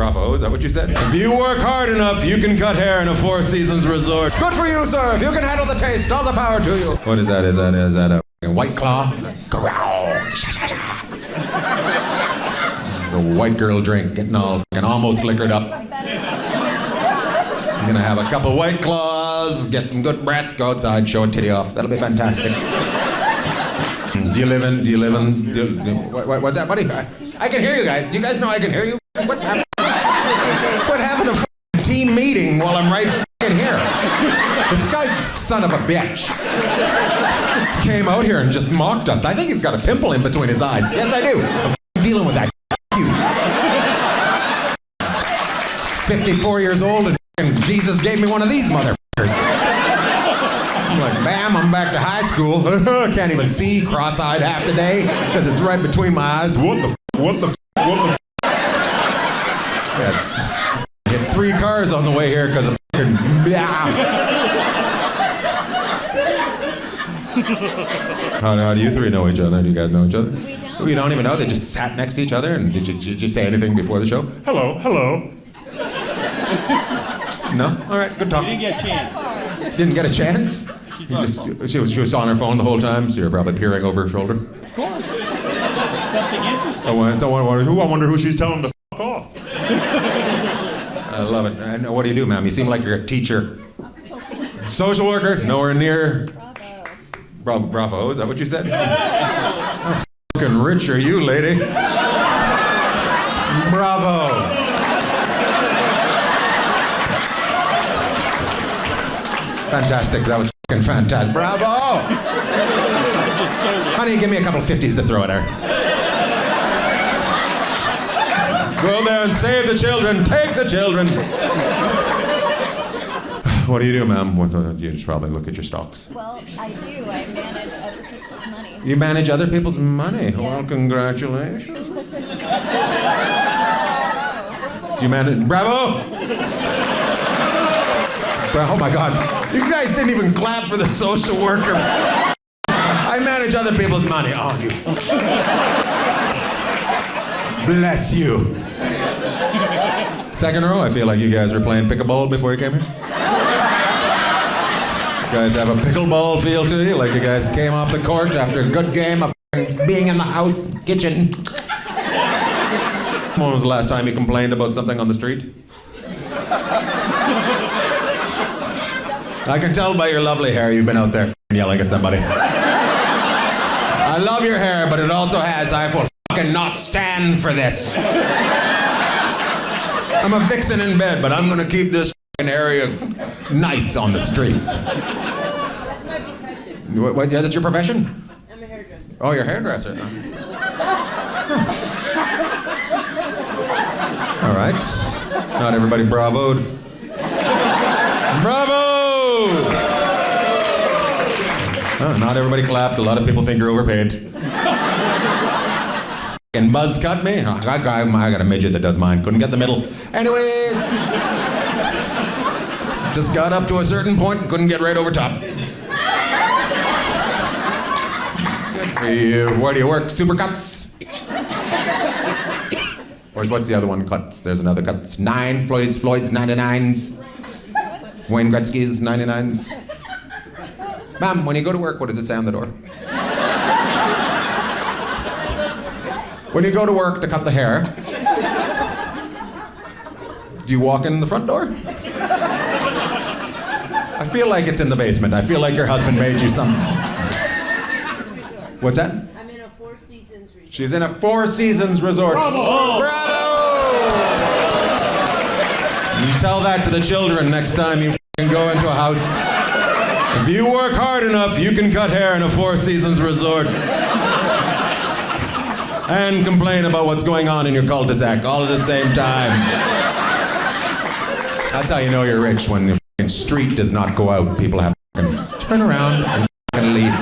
Bravo, is that what you said? If you work hard enough, you can cut hair in a Four Seasons resort. Good for you, sir. If you can handle the taste, all the power to you. What is that? Is that a White Claw? Growl. The white girl drink, getting all fucking almost liquored up. I'm gonna have a couple White Claws, get some good breath, go outside, show a titty off. That'll be fantastic. Do you live in, what's that, buddy? I can hear you guys. Do you guys know I can hear you? What happened? Quit having a team meeting while I'm right fucking here. This guy's son of a bitch just came out here and just mocked us. I think he's got a pimple in between his eyes. Yes, I do. I'm dealing with that. You. 54 years old and Jesus gave me one of these motherfuckers. I'm like, bam, I'm back to high school. Can't even see, cross-eyed half the day because it's right between my eyes. What the Yes. Hit 3 cars on the way here because of fucking How do you three know each other? Do you guys know each other? We don't. We don't even know. They just sat next to each other. And did you say anything before the show? Hello. No? All right, good talk. You didn't get a chance. Didn't get a chance? She was on her phone the whole time, so you're probably peering over her shoulder. Of course. Something interesting. I wonder who she's telling to fuck off. I love it. And what do you do, ma'am? You seem like you're a teacher. Social worker? Nowhere near. Bravo, is that what you said? How fucking rich are you, lady? Bravo. Fantastic, that was fucking fantastic. Bravo! Honey, give me a couple 50s to throw at her. Go there and save the children, take the children. What do you do, ma'am? You just probably look at your stocks. Well, I do. I manage other people's money. You manage other people's money? Yeah. Well, congratulations. Do you manage... Bravo! Oh my God. You guys didn't even clap for the social worker. I manage other people's money. Oh, you. Bless you. Second row, I feel like you guys were playing pickleball before you came here. You guys have a pickleball feel to you, like you guys came off the court after a good game of being in the house kitchen. When was the last time you complained about something on the street? I can tell by your lovely hair you've been out there yelling at somebody. I love your hair, but it also has, I will fucking not stand for this. I'm a vixen in bed, but I'm gonna keep this fucking area nice on the streets. That's my profession. What, yeah, that's your profession? I'm a hairdresser. Oh, you're a hairdresser. All right. Not everybody bravoed. Bravo! Oh, not everybody clapped. A lot of people think you're overpaid. And Buzz cut me. Oh, I got a midget that does mine. Couldn't get the middle. Anyways. Just got up to a certain point and couldn't get right over top. Good for you. Where do you work? Supercuts? Or what's the other one? Cuts. There's another Cuts. 9. Floyd's 99s. Wayne Gretzky's 99s. Ma'am, when you go to work, what does it say on the door? When you go to work to cut the hair, do you walk in the front door? I feel like it's in the basement. I feel like your husband made you some... What's that? I'm in a Four Seasons resort. She's in a Four Seasons resort. Bravo! Bravo! You tell that to the children next time you go into a house. If you work hard enough, you can cut hair in a Four Seasons resort. And complain about what's going on in your cul-de-sac all at the same time. That's how you know you're rich, when the street does not go out. People have to turn around and leave.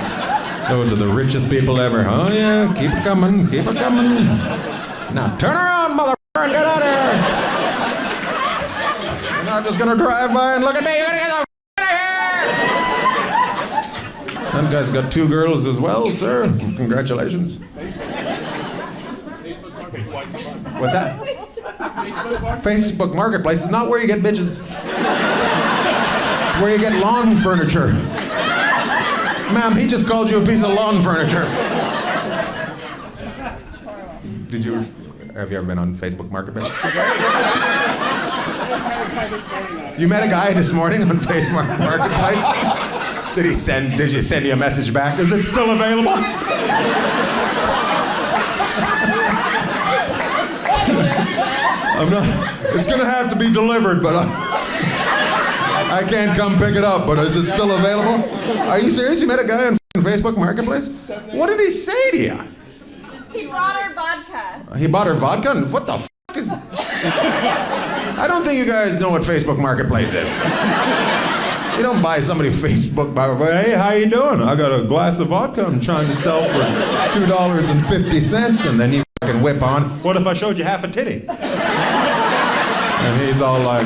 Those are the richest people ever. Oh yeah, keep it coming, keep it coming. Now turn around, motherfucker, and get out of here. You're not just gonna drive by and look at me. You're gonna get the f*** out of here. That guy's got 2 girls as well, sir. Congratulations. What's that? Facebook Marketplace is not where you get bitches. It's where you get lawn furniture. Ma'am, he just called you a piece of lawn furniture. Have you ever been on Facebook Marketplace? You met a guy this morning on Facebook Marketplace? Did you send you a message back? Is it still available? It's gonna have to be delivered, but I can't come pick it up, but is it still available? Are you serious? You met a guy on Facebook Marketplace? What did he say to you? He brought her vodka. He bought her vodka? What the is... I don't think you guys know what Facebook Marketplace is. You don't buy somebody Facebook, hey, how you doing? I got a glass of vodka I'm trying to sell for $2.50, and then you fucking whip on, what if I showed you half a titty? And he's all like,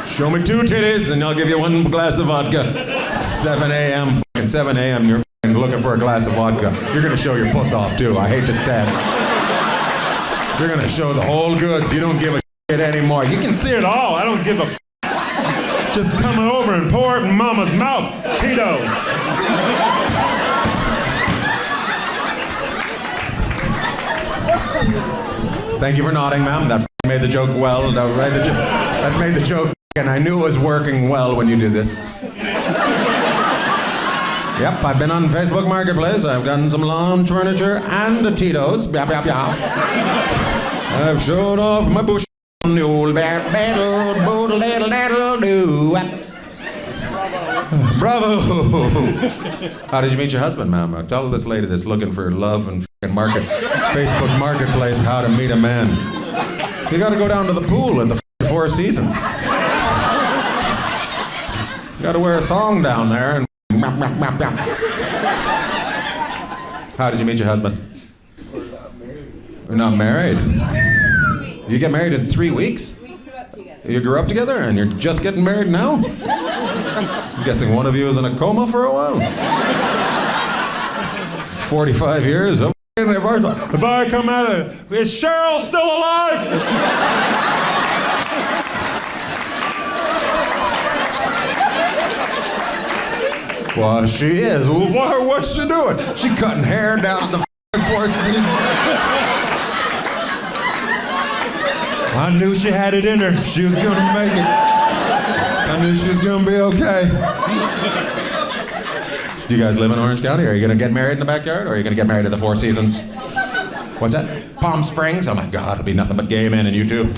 show me 2 titties and I'll give you 1 glass of vodka. 7 a.m., fucking 7 a.m., you're fucking looking for a glass of vodka. You're gonna show your puss off too, I hate to say it. You're gonna show the whole goods, you don't give a shit anymore. You can see it all, I don't give a just coming over and pour it in mama's mouth, Tito. Thank you for nodding, ma'am. That made the joke well. That made the joke, and I knew it was working well when you did this. Yep, I've been on Facebook Marketplace. I've gotten some lawn furniture and a Tito's. Yap, yap, yap. I've showed off my bush on the old battle, boodle, daddle, daddle, doo. Bravo! How did you meet your husband, ma'am? Tell this lady that's looking for love and Facebook Marketplace how to meet a man. You gotta go down to the pool in the 4 Seasons. You gotta wear a thong down there and How did you meet your husband? We're not married. We're not married? You get married in 3 weeks? We grew up together. You grew up together and you're just getting married now? I'm guessing one of you was in a coma for a while. 45 years? If I come out of... Is Cheryl still alive? Well, she is. What's she doing? She cutting hair down at the 4 Seasons. I knew she had it in her. She was gonna make it. I knew she was gonna be okay. Do you guys live in Orange County? Are you gonna get married in the backyard, or are you gonna get married at the 4 Seasons? What's that? Palm Springs? Oh my God, it'll be nothing but gay men and you too.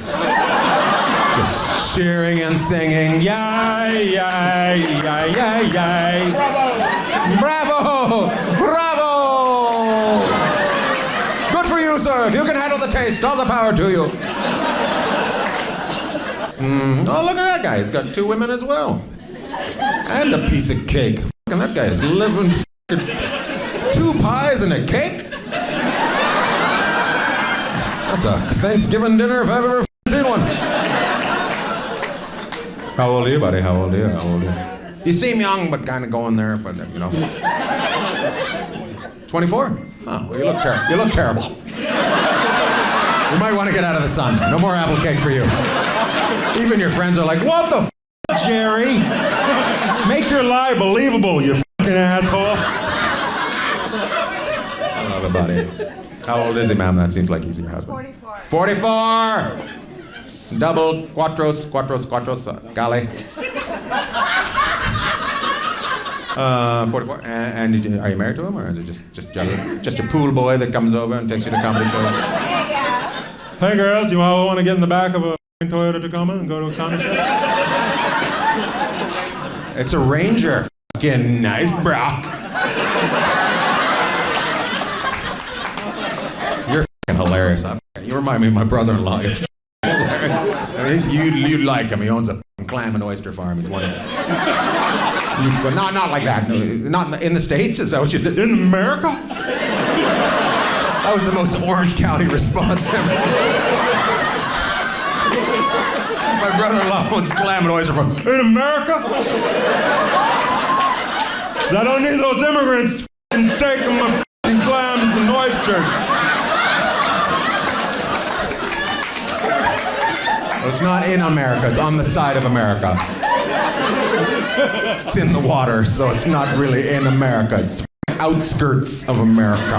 Just cheering and singing. Yay, yay, yay, yay, yay. Bravo! Bravo! Good for you, sir. If you can handle the taste, all the power to you. Oh, look at that guy. He's got 2 women as well. And a piece of cake. Fucking that guy is living 2 pies and a cake? That's a Thanksgiving dinner if I've ever seen one. How old are you, buddy? How old are you? How old are you? You seem young, but kind of going there, but you know. 24? Oh, well, you look terrible. You look terrible. You might want to get out of the sun. No more apple cake for you. Even your friends are like, what the f***, Jerry? Make your lie believable, you f***ing asshole. I love it, buddy. How old is he, ma'am? That seems like he's your husband. 44. 44! Double, cuatros, golly. 44. And are you married to him, or is it just a pool boy that comes over and takes you to comedy shows? Hey girls, you all want to get in the back of a Toyota Tacoma and go to a comedy show? It's a Ranger. Fucking nice, bro. You're fucking hilarious. You remind me of my brother-in-law. You're hilarious. You'd like him. He owns a clam and oyster farm. He's wonderful. Not like that. Not in the States? Is that what you said? In America? That was the most Orange County response ever. My brother-in-law owns clam and oyster farm. In America? I don't need those immigrants taking my clams and oysters. It's not in America. It's on the side of America. It's in the water, so it's not really in America. It's outskirts of America.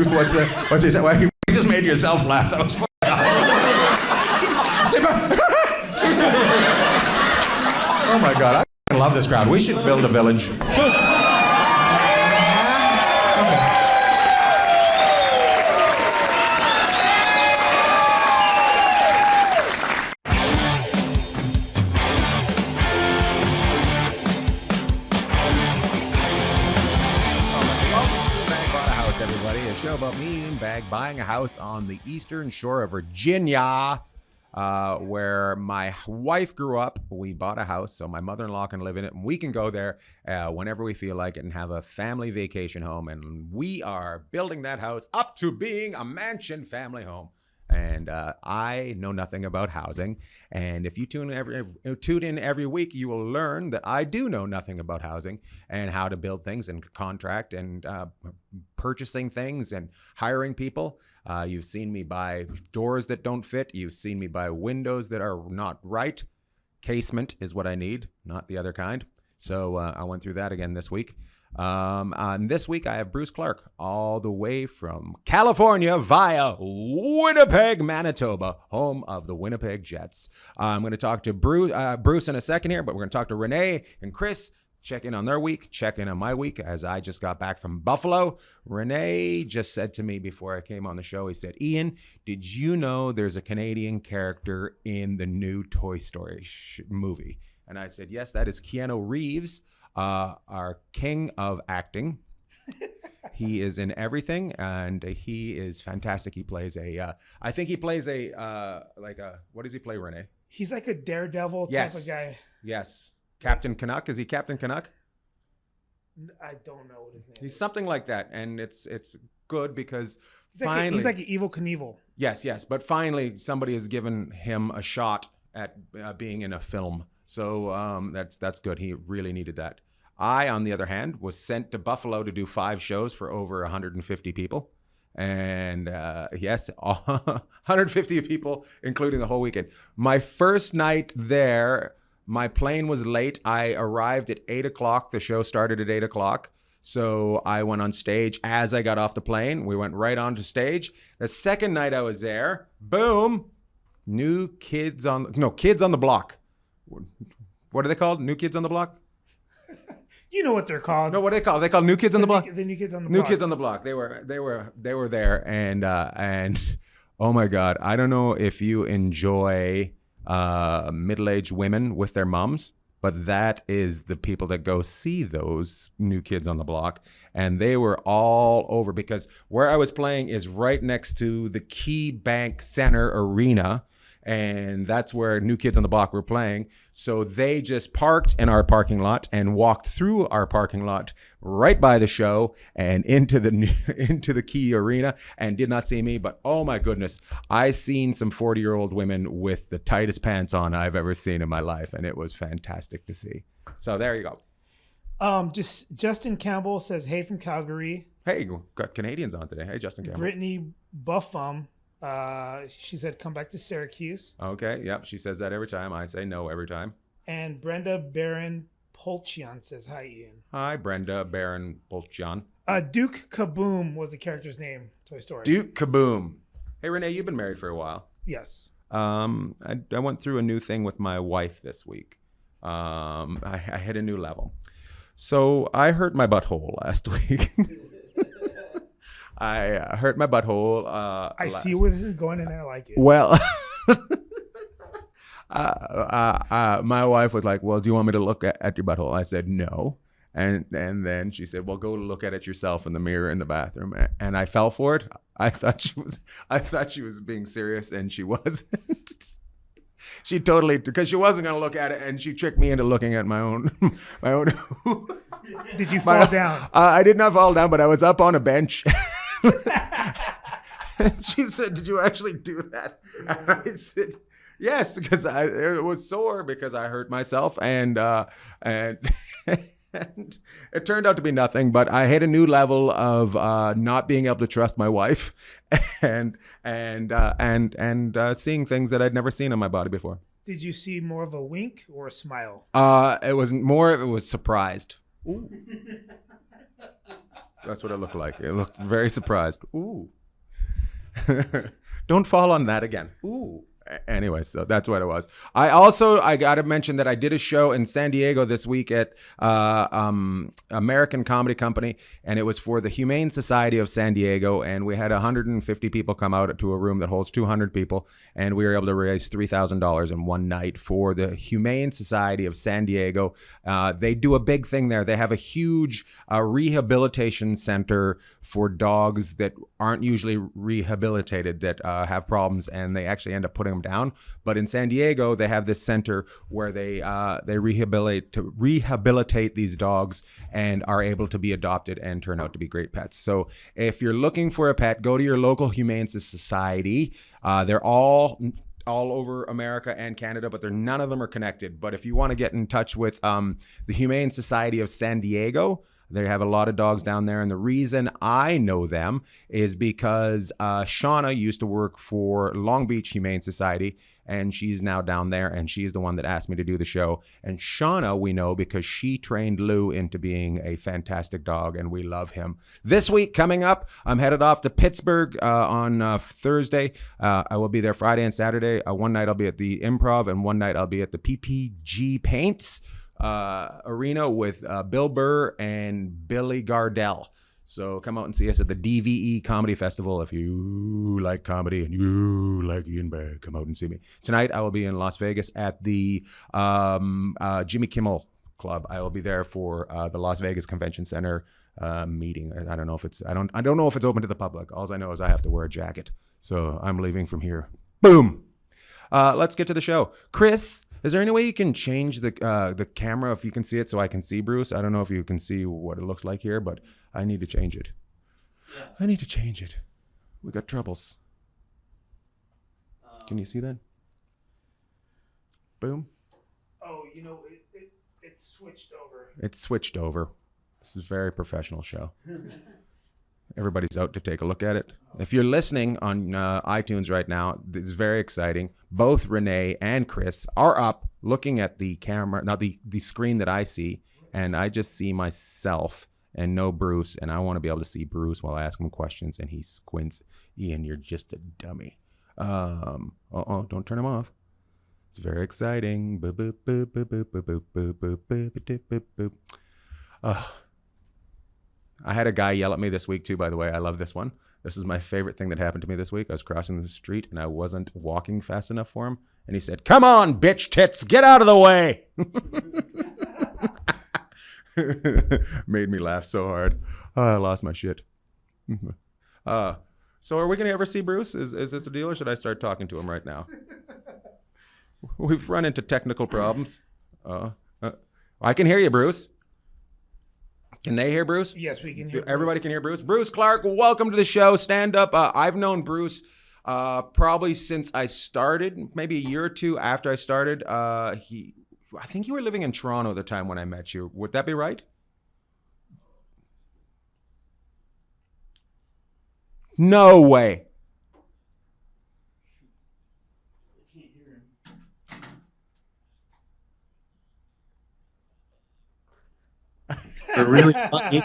What's it? What's he say? Well, you just made yourself laugh. That was funny. Oh my God, I love this crowd. We should build a village. Show about me and Bagg buying a house on the eastern shore of Virginia, where my wife grew up. We bought a house so my mother-in-law can live in it, and we can go there whenever we feel like it and have a family vacation home. And we are building that house up to being a mansion family home. And I know nothing about housing. And if you tune in every week, you will learn that I do know nothing about housing and how to build things and contract and purchasing things and hiring people. You've seen me buy doors that don't fit. You've seen me buy windows that are not right. Casement is what I need, not the other kind. So I went through that again this week. And this week I have Bruce Clark all the way from California via Winnipeg, Manitoba, home of the Winnipeg Jets. I'm going to talk to Bruce in a second here, but we're going to talk to Renee and Chris, check in on their week, check in on my week as I just got back from Buffalo. Renee just said to me before I came on the show, he said, Ian, did you know there's a Canadian character in the new Toy Story movie? And I said, yes, that is Keanu Reeves. Our king of acting. He is in everything, and he is fantastic. He plays I think he plays what does he play, Renee? He's like a daredevil type of guy. Yes. Captain Canuck. Is he Captain Canuck? I don't know what his name is. He's something like that, and it's good because finally... He's like an Evil Knievel. Yes, but finally somebody has given him a shot at being in a film. So that's good. He really needed that. I, on the other hand, was sent to Buffalo to do 5 shows for over 150 people. And yes, 150 people, including the whole weekend. My first night there, my plane was late. I arrived at 8 o'clock. The show started at 8 o'clock. So I went on stage as I got off the plane. We went right onto stage. The second night I was there, boom, Kids on the Block. What are they called? New Kids on the Block? You know what they're called. No, what are they called? They called New Kids on the Block? The New Kids on the Block. New Kids on the Block. They were there, and oh my God, I don't know if you enjoy middle-aged women with their moms, but that is the people that go see those New Kids on the Block. And they were all over because where I was playing is right next to the Key Bank Center Arena. And that's where New Kids on the Block were playing. So they just parked in our parking lot and walked through our parking lot right by the show and into the Key Arena and did not see me. But oh my goodness, I seen some 40-year-old women with the tightest pants on I've ever seen in my life. And it was fantastic to see. So there you go. Just Justin Campbell says, hey from Calgary. Hey, got Canadians on today. Hey, Justin Campbell. Brittany Buffum. She said, come back to Syracuse. Okay, yep. She says that every time. I say no every time. And Brenda Barron Polchian says, hi, Ian. Hi, Brenda Barron Polchian. Duke Kaboom was the character's name, Toy Story. Duke Kaboom. Hey, Renee, you've been married for a while. Yes. I went through a new thing with my wife this week. I hit a new level. So I hurt my butthole last week. I hurt my butthole. I see where this is going, and I like it. Well, my wife was like, well, do you want me to look at your butthole? I said, no. And then she said, well, go look at it yourself in the mirror in the bathroom. And I fell for it. I thought she was being serious, and she wasn't. She totally, because she wasn't going to look at it, and she tricked me into looking at my own. Did you fall down? I did not fall down, but I was up on a bench. She said, did you actually do that? And I said, yes, because it was sore because I hurt myself. And And it turned out to be nothing, but I hit a new level of not being able to trust my wife, and seeing things that I'd never seen on my body before. Did you see more of a wink or a smile? It was surprised. Ooh. That's what it looked like. It looked very surprised. Ooh. Don't fall on that again. Ooh. Anyway, so that's what it was. I got to mention that I did a show in San Diego this week at American Comedy Company, and it was for the Humane Society of San Diego, and we had 150 people come out to a room that holds 200 people, and we were able to raise $3,000 in one night for the Humane Society of San Diego. They do a big thing there. They have a huge rehabilitation center for dogs that aren't usually rehabilitated, that have problems, and they actually end up putting them down. But in San Diego, they have this center where they rehabilitate these dogs and are able to be adopted and turn out to be great pets. So if you're looking for a pet, go to your local Humane Society. They're all over America and Canada, but none of them are connected. But if you want to get in touch with the Humane Society of San Diego, they have a lot of dogs down there. And the reason I know them is because Shauna used to work for Long Beach Humane Society, and she's now down there, and she's the one that asked me to do the show. And Shauna, we know because she trained Lou into being a fantastic dog, and we love him. This week coming up, I'm headed off to Pittsburgh on Thursday. I will be there Friday and Saturday. One night I'll be at the Improv, and one night I'll be at the PPG Paints arena with Bill Burr and Billy Gardell. So come out and see us at the DVE Comedy Festival. If you like comedy and you like Ian Bagg, come out and see me. Tonight I will be in Las Vegas at the Jimmy Kimmel Club. I will be there for the Las Vegas Convention Center meeting. I don't know if it's open to the public. All I know is I have to wear a jacket. So I'm leaving from here. Boom. Let's get to the show. Chris, is there any way you can change the camera if you can see it so I can see Bruce? I don't know if you can see what it looks like here, but I need to change it. Yeah. I need to change it. We got troubles. Can you see that? Boom. Oh, it switched over. It's switched over. This is a very professional show. Everybody's out to take a look at it. If you're listening on iTunes right now, it's very exciting. Both Renee and Chris are up looking at the camera, now the screen that I see, and I just see myself and no Bruce, and I want to be able to see Bruce while I ask him questions, and he squints. Ian, you're just a dummy. Don't turn him off. It's very exciting. I had a guy yell at me this week too, by the way. I love this one. This is my favorite thing that happened to me this week. I was crossing the street and I wasn't walking fast enough for him. And he said, "Come on, bitch tits, get out of the way." Made me laugh so hard. I lost my shit. So are we going to ever see Bruce? Is this a deal, or should I start talking to him right now? We've run into technical problems. I can hear you, Bruce. Can they hear Bruce? Yes, we can hear Everybody can hear Bruce. Bruce Clark, welcome to the show. Stand up. I've known Bruce probably since I started, maybe a year or two after I started. I think you were living in Toronto at the time when I met you. Would that be right? No way. They're really funny.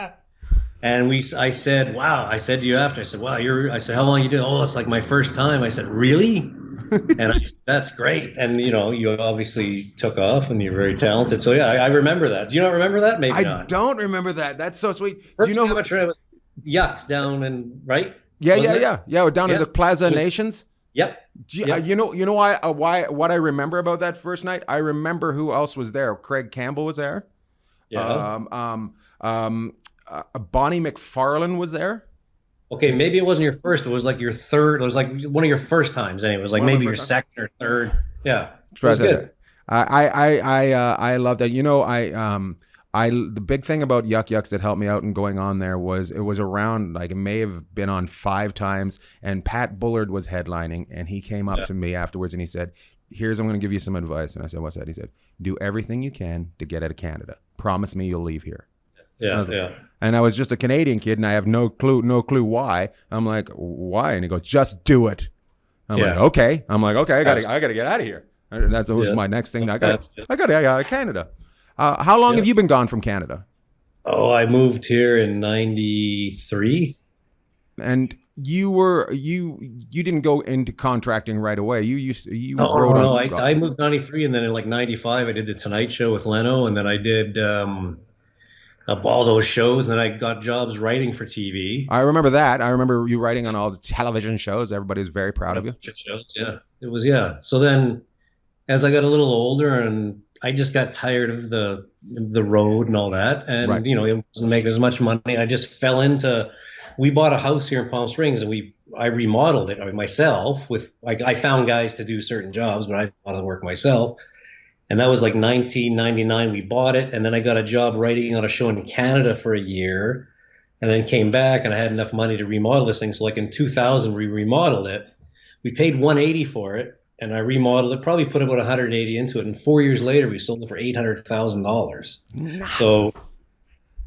And I said, wow. I said to you after, I said, wow, I said, how long you doing? Oh, it's like my first time. I said, really? And I said, that's great. And, you obviously took off and you're very talented. So, yeah, I remember that. Do you not remember that? Maybe not. I don't remember that. That's so sweet. First Do you know time I tried was Yucks down in, right? Yeah. We're down at the Plaza Nations. Yep. You know why what I remember about that first night? I remember who else was there. Craig Campbell was there. Yeah. Bonnie McFarlane was there. Okay, maybe it wasn't your first. It was like your third. It was like one of your first times. Anyway, it was like maybe your second or third. Yeah, it was good. I love that. The big thing about Yuck Yucks that helped me out and going on there was it was around, like, it may have been on 5 times, and Pat Bullard was headlining, and he came up to me afterwards and he said, I'm going to give you some advice. And I said, what's that? He said, do everything you can to get out of Canada. promise me you'll leave here. Yeah. And I was just a Canadian kid, and I have no clue why. I'm like, why? And he goes, just do it. I'm like, okay. I'm like, okay, I gotta get out of here. And that was my next thing. I gotta get out of Canada. How long have you been gone from Canada? Oh, I moved here in '93. And you didn't go into contracting right away. I moved '93, and then in like '95, I did the Tonight Show with Leno, and then I did all those shows, and then I got jobs writing for TV. I remember that. I remember you writing on all the television shows. Everybody was very proud of you. Shows, yeah, it was. So then, as I got a little older, and I just got tired of the road and all that, and it wasn't making as much money. I just fell into. We bought a house here in Palm Springs, and I remodeled it myself. I found guys to do certain jobs, but I wanted to work myself. And that was like 1999. We bought it, and then I got a job writing on a show in Canada for a year, and then came back, and I had enough money to remodel this thing. So like in 2000, we remodeled it. We paid $180 for it, and I remodeled it. Probably put about $180 into it, and 4 years later, we sold it for $800,000. Nice.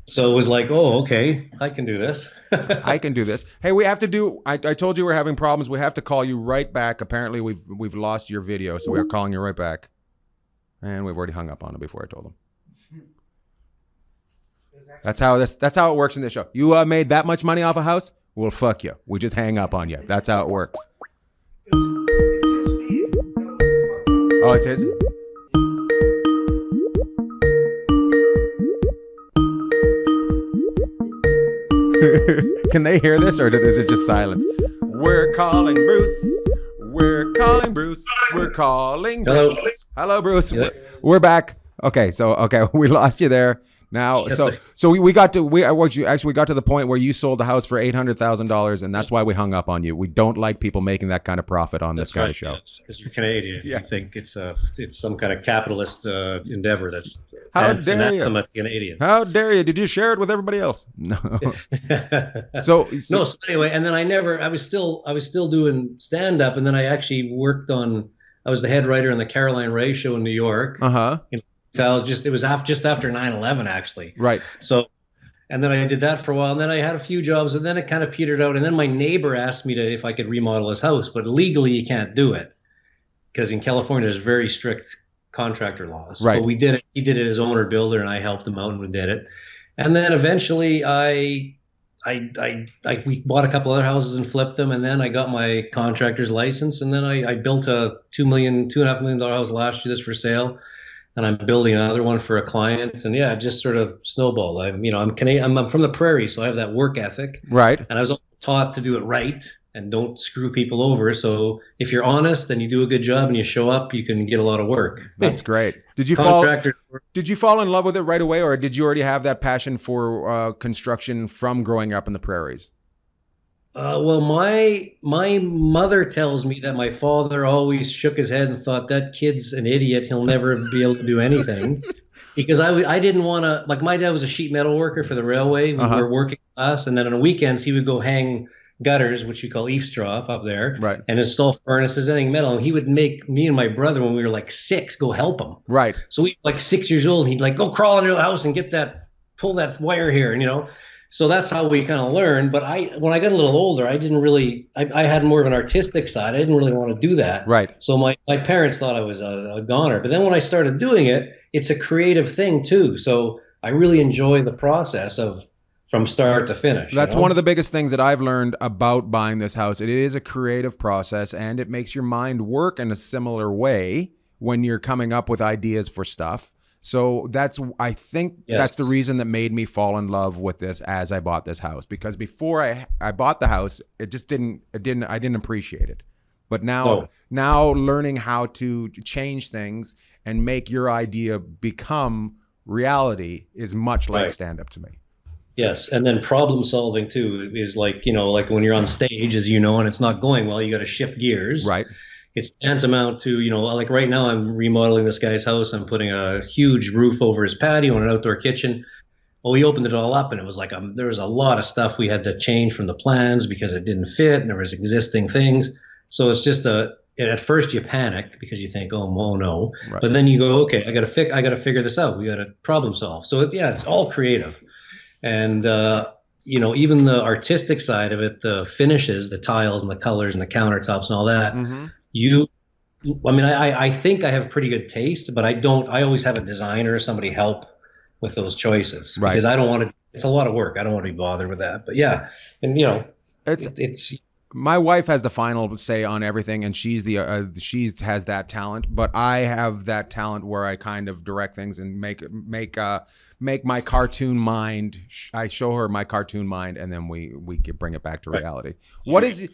So it was like, oh, okay, I can do this. I can do this. Hey, we have to do. I told you we're having problems. We have to call you right back. Apparently, we've lost your video, so we're calling you right back. And we've already hung up on him before I told him. That's how it works in this show. You made that much money off a house? Well, fuck you. We just hang up on you. That's how it works. Oh, it's his? Can they hear this, or is it just silent? We're calling Bruce. We're calling Bruce. We're calling Bruce. Hello, Bruce. Yeah. We're back. Okay, we lost you there. Now, Yes, so we got to we got to the point where you sold the house for $800,000, and that's why we hung up on you. We don't like people making that kind of profit on this kind of show. Because you're Canadian. Yeah. You think it's some kind of capitalist endeavor that's How dare you? Canadians. How dare you? Did you share it with everybody else? No. So anyway, and then I was still doing stand up, and then I actually I was the head writer on the Caroline Ray show in New York. It was just after 9/11 actually. Right. So, and then I did that for a while, and then I had a few jobs, and then it kind of petered out. And then my neighbor asked me if I could remodel his house, but legally you can't do it because in California there's very strict contractor laws. Right. But we did it. He did it as owner builder, and I helped him out and we did it. And then eventually we bought a couple other houses and flipped them, and then I got my contractor's license, and then I built a $2.5 million house last year that's for sale. And I'm building another one for a client, and it just sort of snowballed. I'm Canadian. I'm from the prairie, so I have that work ethic. Right. And I was also taught to do it right and don't screw people over. So if you're honest and you do a good job and you show up, you can get a lot of work. That's great. Did you fall in love with it right away, or did you already have that passion for construction from growing up in the prairies? Well, my mother tells me that my father always shook his head and thought that kid's an idiot. He'll never be able to do anything. Because I didn't want to, like my dad was a sheet metal worker for the railway. We were working class. And then on the weekends, he would go hang gutters, which we call eavestrough up there, right, and install furnaces, anything metal. And he would make me and my brother, when we were like 6, go help him. Right. So we like 6 years old, he'd like go crawl into the house and pull that wire here, and So that's how we kind of learned. But when I got a little older, I didn't really, I had more of an artistic side. I didn't really want to do that. Right. So my parents thought I was a goner. But then when I started doing it, it's a creative thing too. So I really enjoy the process from start to finish. That's one of the biggest things that I've learned about buying this house. It is a creative process, and it makes your mind work in a similar way when you're coming up with ideas for stuff. So I think that's the reason that made me fall in love with this as I bought this house, because before I bought the house, I didn't appreciate it. But now learning how to change things and make your idea become reality is much like stand-up to me. Yes, and then problem solving too is like when you're on stage, as you know, and it's not going well, you got to shift gears. Right. It's tantamount to, like right now I'm remodeling this guy's house. I'm putting a huge roof over his patio and an outdoor kitchen. Well, we opened it all up, and it was like there was a lot of stuff we had to change from the plans because it didn't fit, and there was existing things. So it's just at first you panic because you think, oh no, Right. but then you go, okay, I got to figure this out. We got to problem solve. So yeah, it's all creative, and even the artistic side of it, the finishes, the tiles and the colors and the countertops and all that. Mm-hmm. I think I have pretty good taste, but I always have a designer or somebody help with those choices, Right. because I don't want to. It's a lot of work. I don't want to be bothered with that. But yeah, and it's. My wife has the final say on everything, and she has that talent. But I have that talent where I kind of direct things and make my cartoon mind. I show her my cartoon mind, and then we can bring it back to reality. What is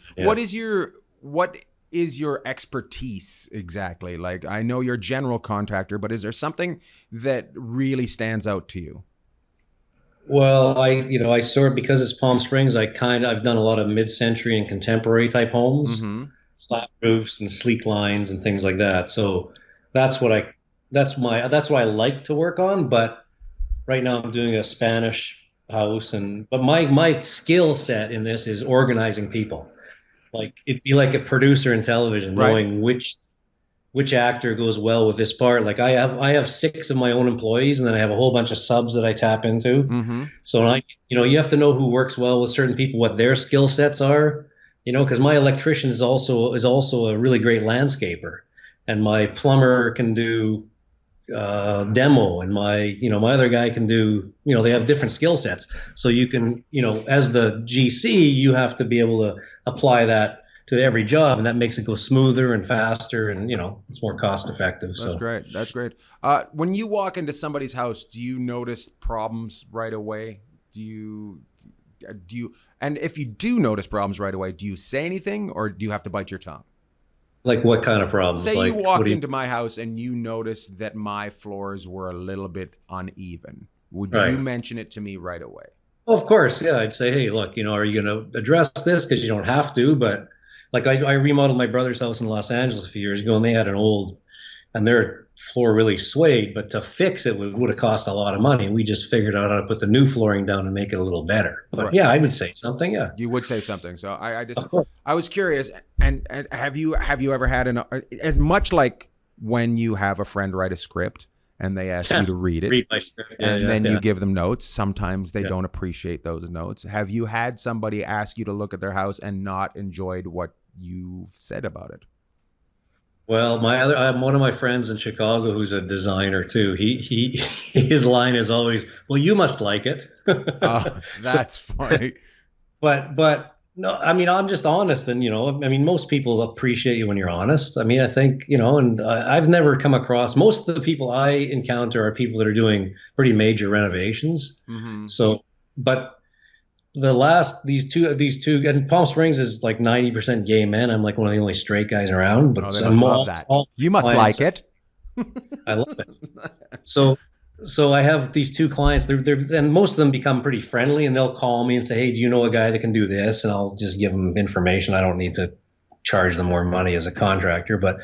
your expertise exactly? Like, I know you're a general contractor, but is there something that really stands out to you? Well, I sort of, because it's Palm Springs, I've done a lot of mid-century and contemporary type homes, Mm-hmm. flat roofs and sleek lines and things like that. So that's what I like to work on. But right now I'm doing a Spanish house, but my skill set in this is organizing people. Like, it'd be like a producer in television, Right. knowing which actor goes well with this part. Like, I have 6 of my own employees, and then I have a whole bunch of subs that I tap into. Mm-hmm. So you have to know who works well with certain people, what their skill sets are, because my electrician is also a really great landscaper, and my plumber can do demo, and my other guy can do, they have different skill sets. So you can, as the GC, you have to be able to apply that to every job, and that makes it go smoother and faster, and it's more cost effective. That's great. When you walk into somebody's house, do you notice problems right away? Do you and if you do notice problems right away, do you say anything, or do you have to bite your tongue? Like, what kind of problems? Say like, you walked into my house and you noticed that my floors were a little bit uneven. Would you mention it to me right away? Well, of course, yeah. I'd say, hey, look, are you going to address this? Because you don't have to, but like, I remodeled my brother's house in Los Angeles a few years ago, and they had and their floor really swayed, but to fix it would have cost a lot of money. We just figured out how to put the new flooring down and make it a little better. But yeah, I would say something. Yeah, you would say something. So I was curious. And have you ever had as much like when you have a friend write a script and they ask you to read my script, and then you give them notes? Sometimes they don't appreciate those notes. Have you had somebody ask you to look at their house and not enjoyed what you've said about it? Well, one of my friends in Chicago who's a designer too. His line is always, "Well, you must like it." Oh, that's funny. But no, I'm just honest, and most people appreciate you when you're honest. I think, and I've never come across, most of the people I encounter are people that are doing pretty major renovations. Mm-hmm. So, but these two, and Palm Springs is like 90% gay men. I'm like one of the only straight guys around, but they must love that. You must like it. I love it. So I have these 2 clients. And most of them become pretty friendly, and they'll call me and say, "Hey, do you know a guy that can do this?" And I'll just give them information. I don't need to charge them more money as a contractor. But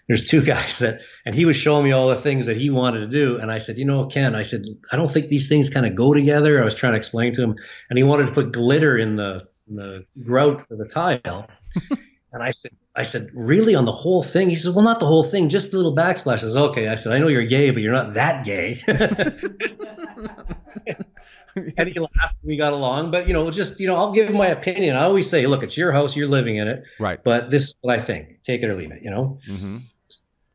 there's 2 guys and he was showing me all the things that he wanted to do. And I said, Ken, I said, I don't think these things kind of go together. I was trying to explain to him, and he wanted to put glitter in the grout for the tile. And I said, really, on the whole thing? He said, well, not the whole thing, just the little backsplash. I said, okay. I said, I know you're gay, but you're not that gay. And he laughed. We got along. But, I'll give him my opinion. I always say, look, it's your house. You're living in it. Right. But this is what I think. Take it or leave it, Mm-hmm.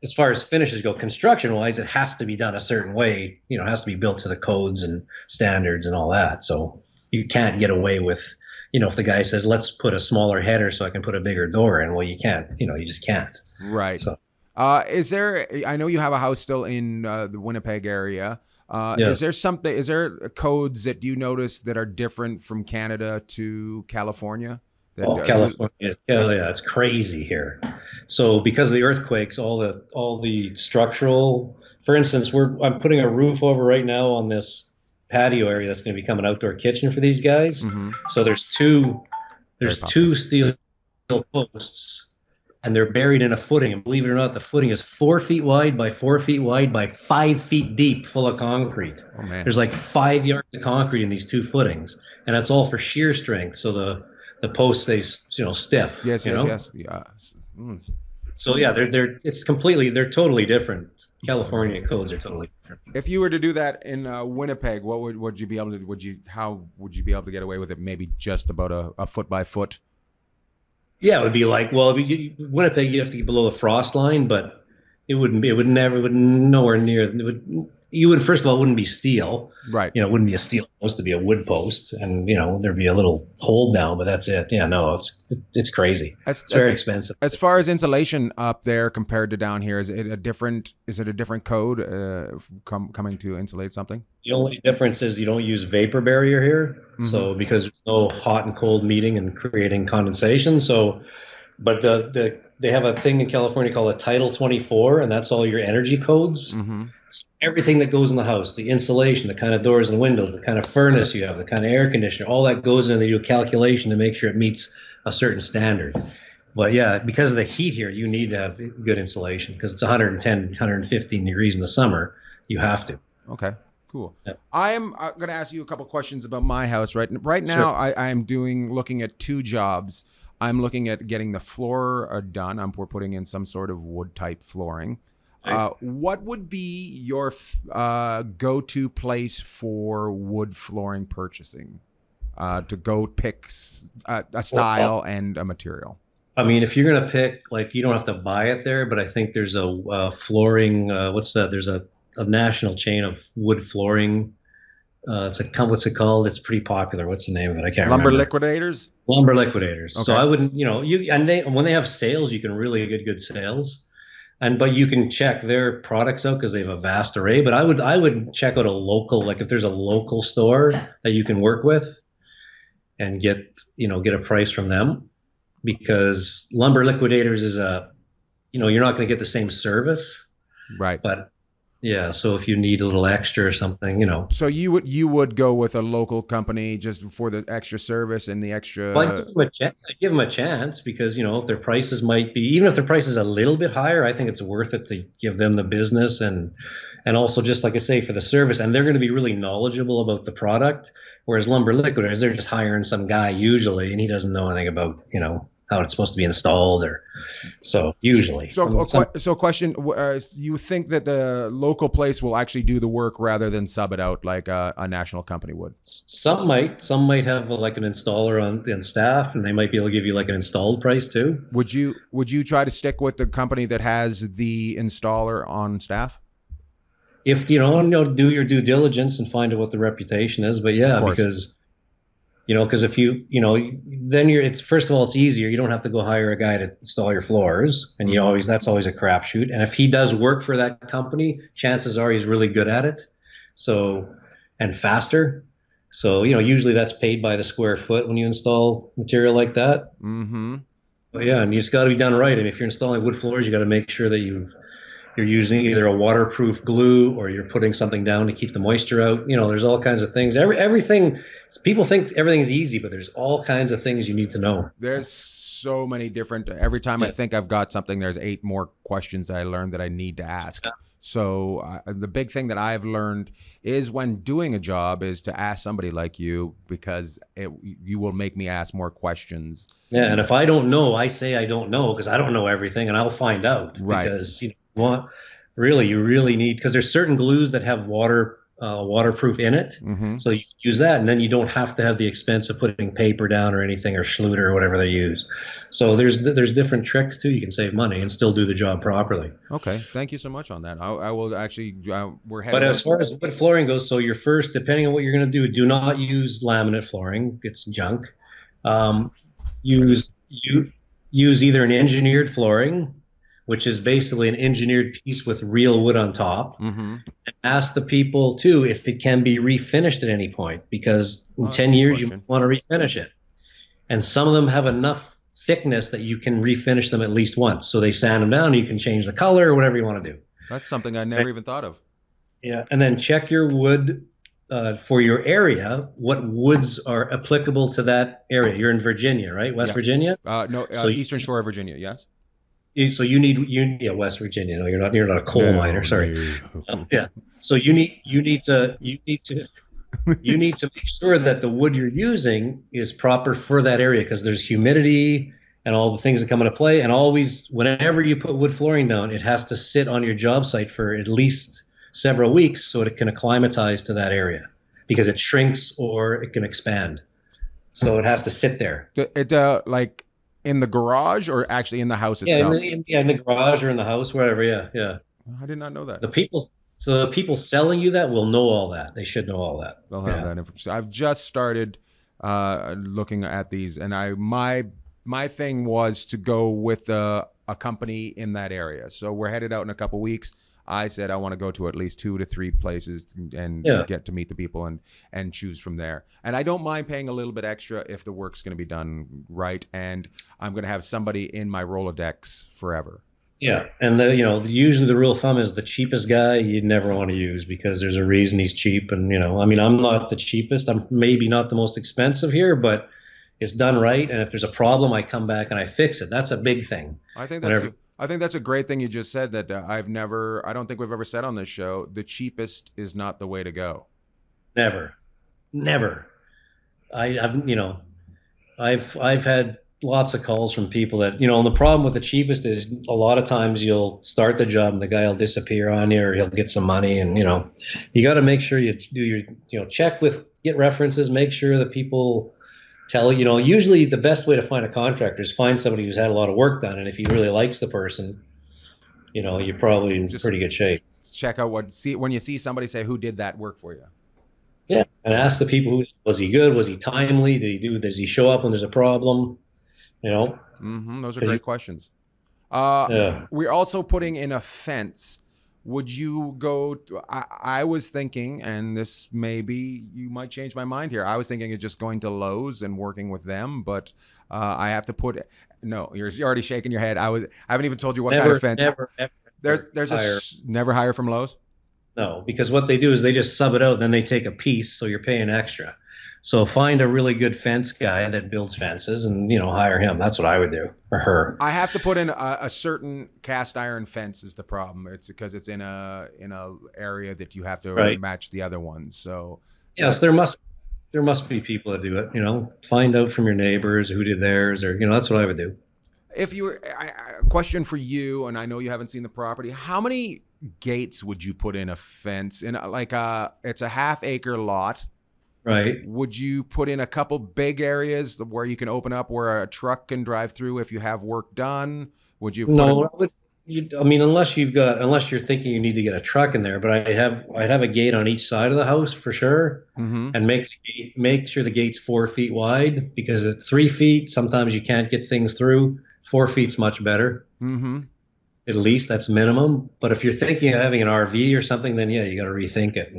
As far as finishes go, construction-wise, it has to be done a certain way. It has to be built to the codes and standards and all that. So you can't get away with, if the guy says, let's put a smaller header so I can put a bigger door in, well, you can't. You just can't. Right. So, I know you have a house still in the Winnipeg area. Yes. Is there codes that you notice that are different from Canada to California? California, yeah, it's crazy here. So because of the earthquakes, all the structural, for instance, I'm putting a roof over right now on this patio area that's going to become an outdoor kitchen for these guys. Mm-hmm. So there's two steel posts, and they're buried in a footing. And believe it or not, the footing is 4 feet wide by 4 feet wide by 5 feet deep, full of concrete. Oh, man. There's like 5 yards of concrete in these 2 footings, and that's all for shear strength. So the posts stay, stiff. Yes. Yeah. So yeah, they're totally different. California codes are totally different. If you were to do that in Winnipeg, what would you be able to? How would you be able to get away with it? Maybe just about a foot by foot. Yeah, it would be like, well, Winnipeg, you have to get below the frost line, but it would nowhere near. First of all, it wouldn't be steel. Right. It wouldn't be a steel post, to be a wood post, and there'd be a little hold down, but that's it. Yeah, no, it's crazy. It's very expensive. As far as insulation up there compared to down here, is it a different code coming to insulate something? The only difference is you don't use vapor barrier here, so because there's no hot and cold meeting and creating condensation. So, but they have a thing in California called a Title 24, and that's all your energy codes. So everything that goes in the house, the insulation, the kind of doors and windows, the kind of furnace you have, the kind of air conditioner, all that goes in. They do a calculation to make sure it meets a certain standard. But yeah, because of the heat here, you need to have good insulation because it's 110, 115 degrees in the summer. You have to. Okay. Cool. Yep. I am going to ask you a couple questions about my house. Right now, sure. I am looking at two jobs. I'm looking at getting the floor done. We're putting in some sort of wood type flooring. What would be your go-to place for wood flooring purchasing to go pick a style and a material? I mean, if you're going to pick, you don't have to buy it there, but I think there's a flooring, there's a national chain of wood flooring. What's it called? It's pretty popular. What's the name of it? I can't remember. Lumber Liquidators? Lumber Liquidators. Okay. So I wouldn't, when they have sales, you can really get good sales. But you can check their products out because they have a vast array. But I would check out a local, if there's a local store that you can work with and get a price from them, because Lumber Liquidators is you're not going to get the same service. Right. But yeah, so if you need a little extra or something, So you would go with a local company just for the extra service and the extra. Well, I give them a chance because if their prices might be, even if their price is a little bit higher, I think it's worth it to give them the business and also just like I say for the service, and they're going to be really knowledgeable about the product. Whereas Lumber Liquidators, they're just hiring some guy usually, and he doesn't know anything about how it's supposed to be installed usually. So question, you think that the local place will actually do the work rather than sub it out like a national company would? Some might have an installer on staff, and they might be able to give you an installed price too. Would you try to stick with the company that has the installer on staff? If do your due diligence and find out what the reputation is, but yeah, because if then first of all, it's easier. You don't have to go hire a guy to install your floors, and that's always a crapshoot. And if he does work for that company, chances are he's really good at it. So, and faster. So, usually that's paid by the square foot when you install material like that. Mm-hmm. But yeah, and you just got to be done right. And if you're installing wood floors, you got to make sure that you're using either a waterproof glue or you're putting something down to keep the moisture out. There's all kinds of things. Everything. People think everything's easy, but there's all kinds of things you need to know. There's so many different. Every time I think I've got something, there's 8 more questions that I learned that I need to ask. Yeah. So the big thing that I've learned is when doing a job is to ask somebody like you, because you will make me ask more questions. Yeah, and if I don't know, I say I don't know because I don't know everything, and I'll find out. Right. Because you really need, because there's certain glues that have waterproof in it. Mm-hmm. So you use that, and then you don't have to have the expense of putting paper down or anything, or Schluter or whatever they use. So there's different tricks too. You can save money and still do the job properly. Okay, thank you so much on that. I will actually we're headed. But as far as wood flooring goes, so your first, depending on what you're going to do not use laminate flooring. It's junk. Use either an engineered flooring, which is basically an engineered piece with real wood on top. Mm-hmm. And ask the people, too, if it can be refinished at any point, because in 10 years, you want to refinish it. And some of them have enough thickness that you can refinish them at least once. So they sand them down, and you can change the color or whatever you want to do. That's something I never even thought of. Yeah, and then check your wood for your area. What woods are applicable to that area? You're in Virginia, right? West Virginia? No, Eastern Shore of Virginia, yes. So you need West Virginia. No, you're not a coal miner. Sorry. Yeah. So you need to make sure that the wood you're using is proper for that area, because there's humidity and all the things that come into play. And always, whenever you put wood flooring down, it has to sit on your job site for at least several weeks so it can acclimatize to that area, because it shrinks or it can expand. So it has to sit there. It like in the garage or actually in the house Yeah, itself? in the garage or in the house, wherever. Yeah, yeah. I did not know that. The people selling you that will know all that. They should know all that. They'll have that information. I've just started looking at these, and my thing was to go with a company in that area. So we're headed out in a couple weeks. I said I want to go to at least 2 to 3 places and get to meet the people and choose from there. And I don't mind paying a little bit extra if the work's going to be done right, and I'm going to have somebody in my Rolodex forever. Yeah, and usually the rule of thumb is the cheapest guy you'd never want to use, because there's a reason he's cheap. And I mean, I'm not the cheapest. I'm maybe not the most expensive here, but it's done right. And if there's a problem, I come back and I fix it. That's a big thing. I think that's a great thing you just said, that I don't think we've ever said on this show, the cheapest is not the way to go. Never. I've had lots of calls from people that, and the problem with the cheapest is a lot of times you'll start the job and the guy will disappear on you, or he'll get some money. And, you got to make sure you do your, get references, make sure that people tell you, usually the best way to find a contractor is find somebody who's had a lot of work done. And if he really likes the person, you're probably in pretty good shape. Check out when you see somebody, say, who did that work for you? Yeah. And ask the people, was he good? Was he timely? Does he show up when there's a problem? Those are great questions. We're also putting in a fence. Would you go? I was thinking, and this maybe you might change my mind here. I was thinking of just going to Lowe's and working with them, but I have to put. No, you're already shaking your head. I haven't even told you what kind of fence. Never hire from Lowe's. No, because what they do is they just sub it out, then they take a piece, so you're paying extra. So find a really good fence guy that builds fences and, hire him. That's what I would do, or her. I have to put in a certain cast iron fence is the problem. It's because it's in a area that you have to match the other ones. So yes, there must be people that do it, find out from your neighbors who did theirs, or, that's what I would do. If you were, question for you, and I know you haven't seen the property, how many gates would you put in a fence? In it's a half-acre lot. Right. Would you put in a couple big areas where you can open up where a truck can drive through if you have work done? Would you? Unless you're thinking you need to get a truck in there, but I'd have a gate on each side of the house for sure, and make sure the gate's 4 feet wide, because at 3 feet sometimes you can't get things through. 4 feet's much better. At least that's minimum. But if you're thinking of having an RV or something, then you got to rethink it.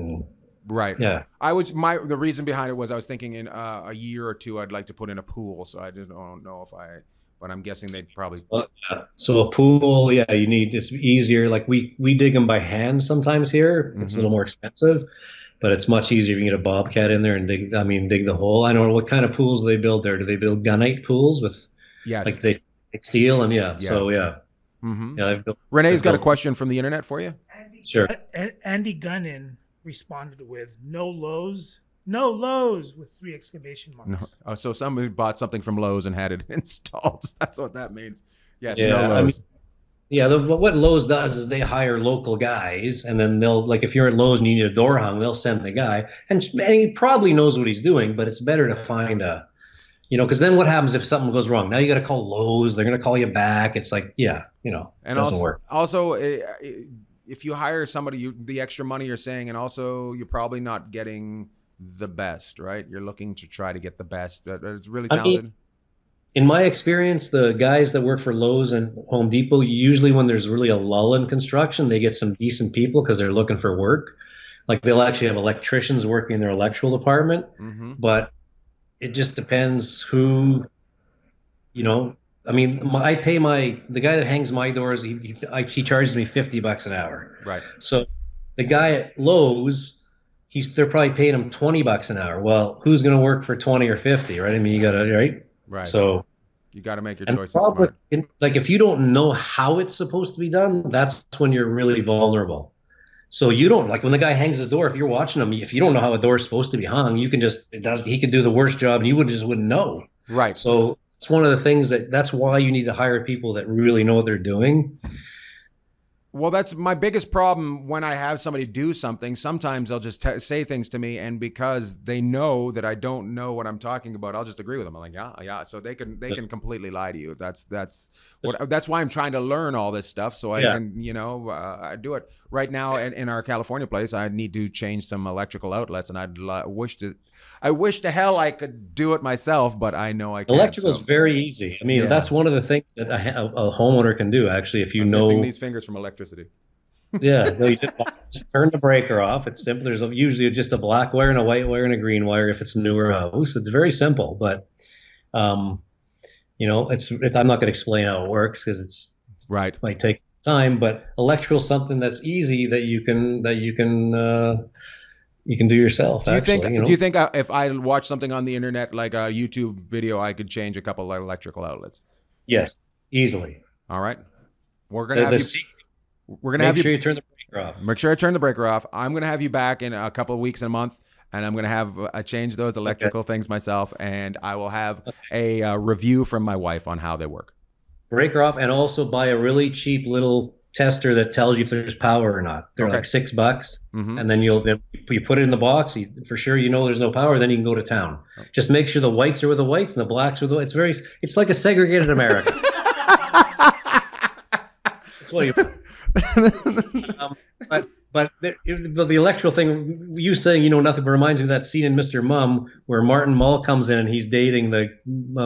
Right. Yeah. The reason behind it was I was thinking in a year or two I'd like to put in a pool, so I didn't know but I'm guessing they'd probably. So a pool, it's easier. Like we dig them by hand sometimes here. It's a little more expensive, but it's much easier. You can get a bobcat in there and dig the hole. I don't know what kind of pools they build there. Do they build gunite pools with? Yes. Like they steel and So yeah. Renee's got a question from the internet for you. Sure. Andy Gunnin responded with no Lowe's with 3 exclamation marks. No. So somebody bought something from Lowe's and had it installed. That's what that means. Yes, no Lowe's. What Lowe's does is they hire local guys, and then they'll, like, if you're at Lowe's and you need a door hung, they'll send the guy, and he probably knows what he's doing, but it's better to find because then what happens if something goes wrong? Now you got to call Lowe's. They're going to call you back. It's like, it doesn't work. Also, if you hire somebody, the extra money you're saying, and also you're probably not getting the best, right? You're looking to try to get the best. It's really talented. In my experience, the guys that work for Lowe's and Home Depot, usually when there's really a lull in construction, they get some decent people because they're looking for work. Like they'll actually have electricians working in their electrical department, but it just depends who, I pay the guy that hangs my doors, he charges me $50 an hour. Right. So the guy at Lowe's, they're probably paying him $20 an hour. Well, who's going to work for 20 or 50, right? I mean, you got to, right? Right. So you got to make your choices smart. If you don't know how it's supposed to be done, that's when you're really vulnerable. So you don't, like when the guy hangs his door, if you're watching him, if you don't know how a door is supposed to be hung, he could do the worst job and you just wouldn't know. Right. So it's one of the things that's why you need to hire people that really know what they're doing. Well, that's my biggest problem when I have somebody do something. Sometimes they'll just say things to me, and because they know that I don't know what I'm talking about, I'll just agree with them. I'm like, yeah. So they can completely lie to you. That's why I'm trying to learn all this stuff so I can, I do it right now. In our California place, I need to change some electrical outlets, and I wish to hell I could do it myself, but I know I can't. Electrical is very easy. I mean, that's one of the things that a homeowner can do, actually, if you know. Missing these fingers from electricity. Yeah, no, you just turn the breaker off. It's simple. There's usually just a black wire and a white wire and a green wire if it's a newer house. It's very simple, but it's I'm not going to explain how it works because it might take time. But electrical is something that's easy that you can do yourself. Do you think if I watch something on the internet like a YouTube video, I could change a couple of electrical outlets? Yes, easily. All right, we're gonna have you. We're gonna make sure you turn the breaker off. Make sure I turn the breaker off. I'm gonna have you back in a couple of weeks and a month, and I'm gonna have change those electrical things myself, and I will have a review from my wife on how they work. Breaker off, and also buy a really cheap little tester that tells you if there's power or not. They're like $6, and then you put it in the box. For sure, there's no power. Then you can go to town. Just make sure the whites are with the whites and the blacks are with the whites. It's like a segregated America. That's what you. But the electoral thing, you saying nothing reminds me of that scene in Mr. Mum where Martin Mull comes in and he's dating the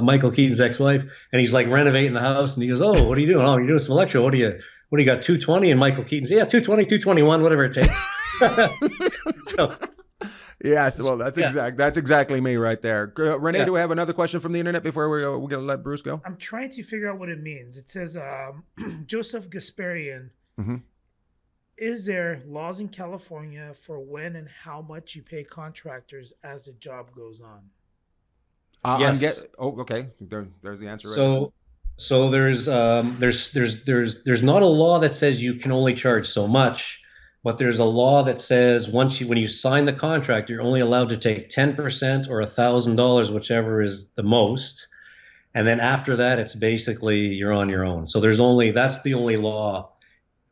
Michael Keaton's ex-wife, and he's like renovating the house, and he goes, "Oh, what are you doing? Oh, you're doing some electro. What do you got? 220?" And Michael Keaton says, "Yeah, 220, 221, whatever it takes." So, yes, well, that's exactly me right there. Renee, do we have another question from the internet before we're going to let Bruce go? I'm trying to figure out what it means. It says, Joseph Gasparian. Mm-hmm. Is there laws in California for when and how much you pay contractors as the job goes on? Yes. Okay. There's the answer. So there's not a law that says you can only charge so much, but there's a law that says when you sign the contract, you're only allowed to take 10% or $1,000, whichever is the most, and then after that, it's basically you're on your own. So that's the only law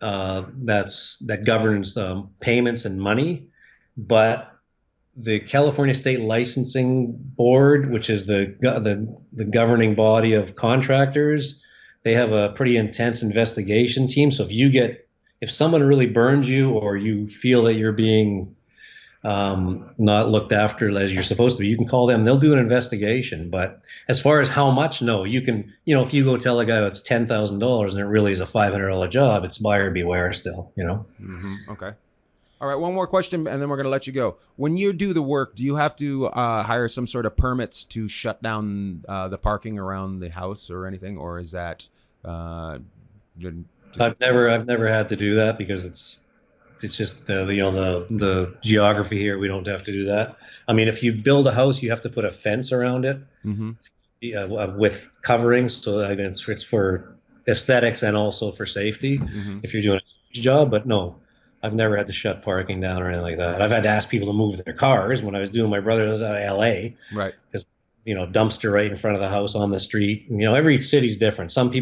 that governs payments and money. But the California State Licensing Board, which is the governing body of contractors, they have a pretty intense investigation team. So if someone really burns you, or you feel that you're being not looked after as you're supposed to be, you can call them. They'll do an investigation. But as far as how much, no, you can, if you go tell a guy it's $10,000 and it really is a $500 job, it's buyer beware still, Mm-hmm. Okay. All right. One more question, and then we're going to let you go. When you do the work, do you have to hire some sort of permits to shut down the parking around the house or anything? Or is that, I've never had to do that because it's just the geography here. We don't have to do that. I mean, if you build a house, you have to put a fence around it with coverings. So it's for aesthetics and also for safety if you're doing a huge job. But no, I've never had to shut parking down or anything like that. I've had to ask people to move their cars when I was doing my brother's out of LA. Right. Because dumpster right in front of the house on the street. Every city's different. Some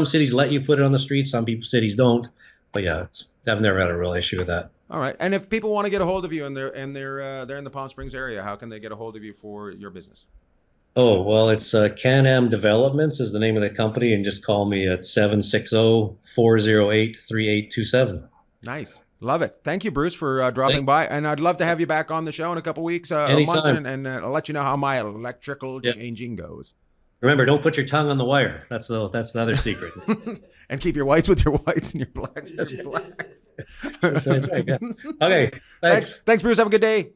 cities let you put it on the street. Some cities don't. But yeah, I've never had a real issue with that. All right. And if people want to get a hold of you and they're in the Palm Springs area, how can they get a hold of you for your business? Oh, well, it's Can-Am Developments is the name of the company, and just call me at 760-408-3827. Nice. Love it. Thank you, Bruce, for dropping by. And I'd love to have you back on the show in a couple weeks, a month, and I'll let you know how my electrical changing goes. Remember, don't put your tongue on the wire. That's the other secret. And keep your whites with your whites and your blacks with your blacks. That's right. Yeah. Okay. Thanks. Thanks, Bruce. Have a good day.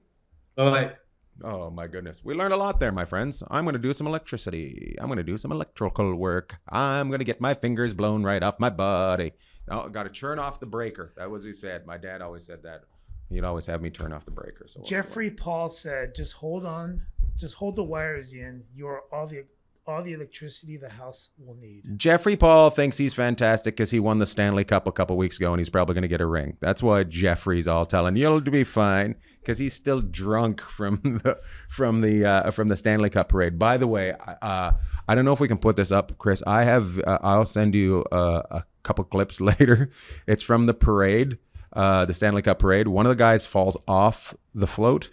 Bye-bye. Oh, my goodness. We learned a lot there, my friends. I'm going to do some electricity. I'm going to do some electrical work. I'm going to get my fingers blown right off my body. Oh, got to turn off the breaker. That was what he said. My dad always said that. He'd always have me turn off the breaker. So Jeffrey Paul said, just hold on. Just hold the wires in. You're all the electricity the house will need. Jeffrey Paul thinks he's fantastic because he won the Stanley Cup a couple weeks ago, and he's probably going to get a ring. That's why Jeffrey's all telling you'll be fine. because he's still drunk from the Stanley Cup parade. By the way, I don't know if we can put this up, Chris. I'll send you a couple clips later. It's from the parade, the Stanley Cup parade. One of the guys falls off the float,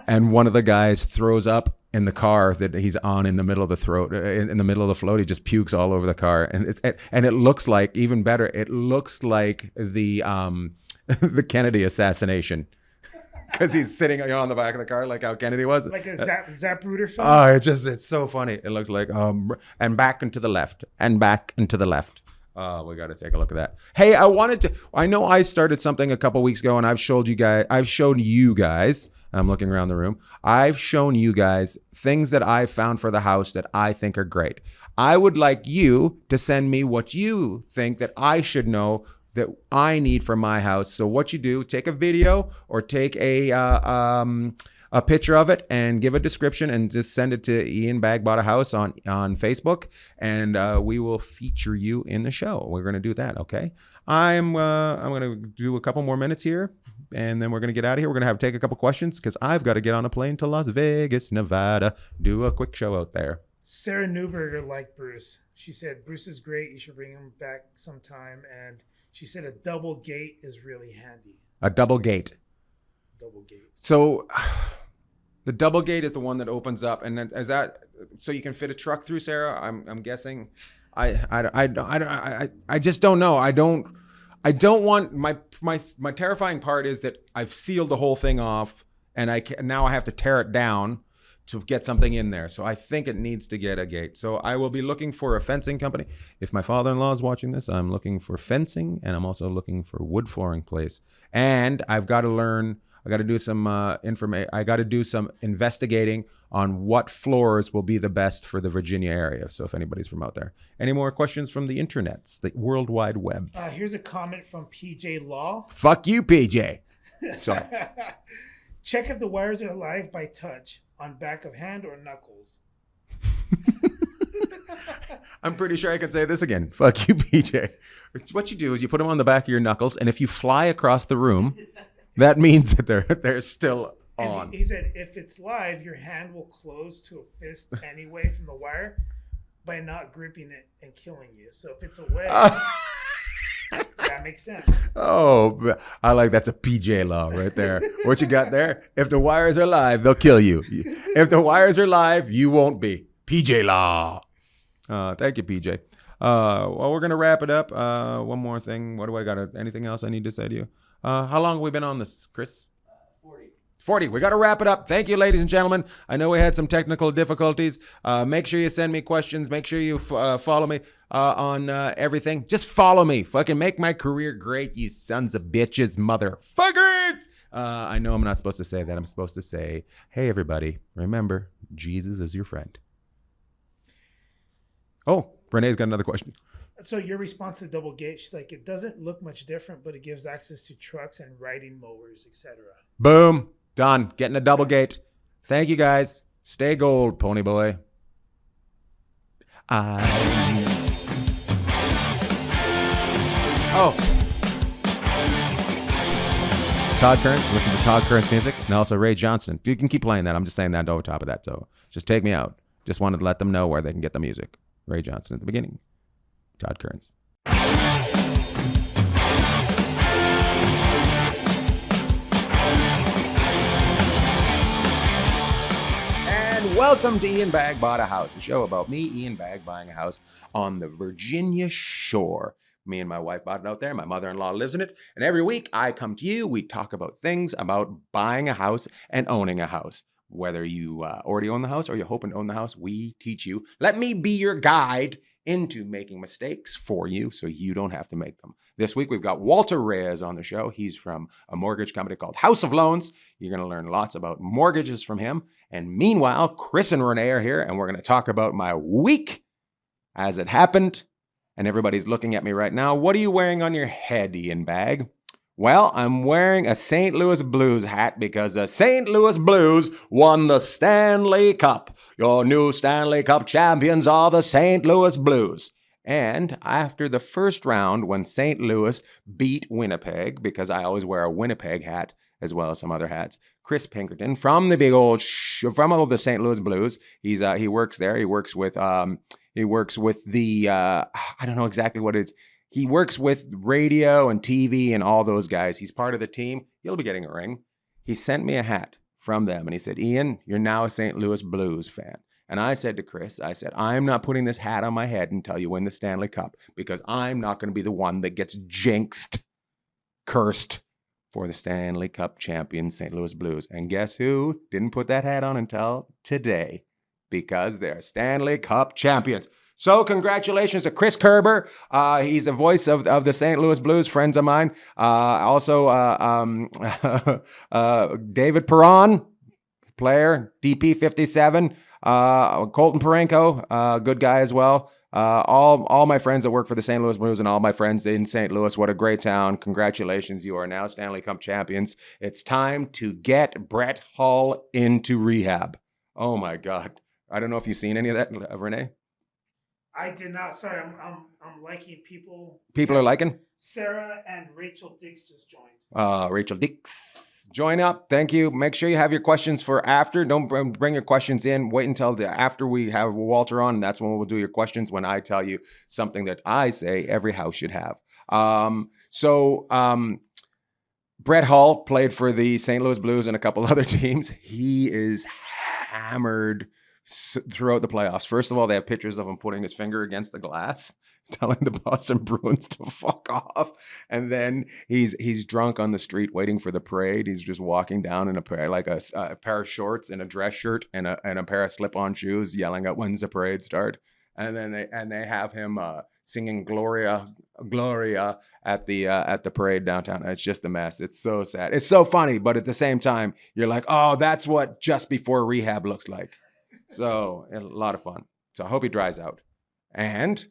and one of the guys throws up in the car that he's on in the middle of the throat, in the middle of the float. He just pukes all over the car, and it looks like, even better, it looks like the the Kennedy assassination, because he's sitting on the back of the car like how Kennedy was, like a Zapruder film. Oh, it's so funny. It looks like and back and to the left and back and to the left. We got to take a look at that. Hey, I know I started something a couple weeks ago, and I've shown you guys. I'm looking around the room. I've shown you guys things that I found for the house that I think are great. I would like you to send me what you think that I should know that I need for my house. So what you do, take a video or take a picture of it and give a description and just send it to Ian Bagg Bought a House on Facebook, and we will feature you in the show. We're going to do that, okay? I'm going to do a couple more minutes here, and then we're going to get out of here. We're going to take a couple questions because I've got to get on a plane to Las Vegas, Nevada, do a quick show out there. Sarah Newberger liked Bruce. She said, Bruce is great. You should bring him back sometime. And she said a double gate is really handy. A double gate. Double gate. So the double gate is the one that opens up, and then is that so you can fit a truck through, Sarah? I'm guessing. I just don't know. I don't want my terrifying part is that I've sealed the whole thing off, and now I have to tear it down to get something in there. So I think it needs to get a gate. So I will be looking for a fencing company. If my father-in-law is watching this, I'm looking for fencing, and I'm also looking for wood flooring place. And I've got to learn. I got to do some I got to do some investigating on what floors will be the best for the Virginia area. So if anybody's from out there, any more questions from the internets, the World Wide Web? Here's a comment from PJ Law. Fuck you, PJ. Sorry. Check if the wires are live by touch on back of hand or knuckles. I'm pretty sure I can say this again. Fuck you, PJ. What you do is you put them on the back of your knuckles, and if you fly across the room, that means that they're still on. And he said, if it's live, your hand will close to a fist anyway from the wire by not gripping it and killing you. So if it's away, that makes sense. Oh, I like that's a PJ Law right there. What you got there? If the wires are live, they'll kill you. If the wires are live, you won't be. PJ Law. Thank you, PJ. Well, we're going to wrap it up. One more thing. What do I got? Anything else I need to say to you? How long have we been on this, Chris? 40. We got to wrap it up. Thank you, ladies and gentlemen. I know we had some technical difficulties. Make sure you send me questions. Make sure you follow me on everything. Just follow me. Fucking make my career great, you sons of bitches, motherfuckers. I know I'm not supposed to say that. I'm supposed to say, hey, everybody, remember, Jesus is your friend. Oh, Renee's got another question. So your response to double gate, she's like, it doesn't look much different, but it gives access to trucks and riding mowers, etc. Boom. Done. Getting a double gate. Thank you, guys. Stay gold, pony boy. Todd Kearns. Listen to Todd Kearns music, and also Ray Johnston. You can keep playing that. I'm just saying that over top of that. So just take me out. Just wanted to let them know where they can get the music. Ray Johnston at the beginning. Todd Kearns. And welcome to Ian Bagg Bought a House, a show about me, Ian Bagg, buying a house on the Virginia shore. Me and my wife bought it out there. My mother-in-law lives in it. And every week I come to you. We talk about things about buying a house and owning a house. Whether you already own the house or you're hoping to own the house, we teach you. Let me be your guide into making mistakes for you so you don't have to make them. This week, we've got Walter Reyes on the show. He's from a mortgage company called House of Loans. You're going to learn lots about mortgages from him. And meanwhile, Chris and Renee are here, and we're going to talk about my week as it happened. And everybody's looking at me right now. What are you wearing on your head, Ian Bagg? Well, I'm wearing a St. Louis Blues hat because the St. Louis Blues won the Stanley Cup. Your new Stanley Cup champions are the St. Louis Blues. And after the first round, when St. Louis beat Winnipeg, because I always wear a Winnipeg hat as well as some other hats. Chris Pinkerton from the big old from all the St. Louis Blues. He works there. He works with the I don't know exactly what it is. He works with radio and TV and all those guys. He's part of the team. He'll be getting a ring. He sent me a hat from them and he said, "Ian, you're now a St. Louis Blues fan." And I said to Chris, I said, "I'm not putting this hat on my head until you win the Stanley Cup because I'm not going to be the one that gets jinxed, cursed for the Stanley Cup champion St. Louis Blues." And guess who didn't put that hat on until today? Because they're Stanley Cup champions. So congratulations to Chris Kerber. He's the voice of the St. Louis Blues, friends of mine. Also, David Perron, player, DP 57. Colton Parenko, good guy as well. All my friends that work for the St. Louis Blues and all my friends in St. Louis, what a great town. Congratulations, you are now Stanley Cup champions. It's time to get Brett Hull into rehab. Oh my God. I don't know if you've seen any of that, Renee. I did not. Sorry, I'm liking people. People are liking? Sarah and Rachel Dix just joined. Rachel Dix. Join up. Thank you. Make sure you have your questions for after. Don't bring your questions in. Wait until after we have Walter on. And that's when we'll do your questions when I tell you something that I say every house should have. Brett Hull played for the St. Louis Blues and a couple other teams. He is hammered throughout the playoffs. First of all, they have pictures of him putting his finger against the glass, telling the Boston Bruins to fuck off. And then he's drunk on the street waiting for the parade. He's just walking down in a pair of shorts and a dress shirt and a pair of slip-on shoes, yelling out when's the parade start. And then they have him singing Gloria at the parade downtown. It's just a mess. It's so sad. It's so funny, but at the same time, you're like, oh, that's what just before rehab looks like. So a lot of fun. So I hope he dries out. And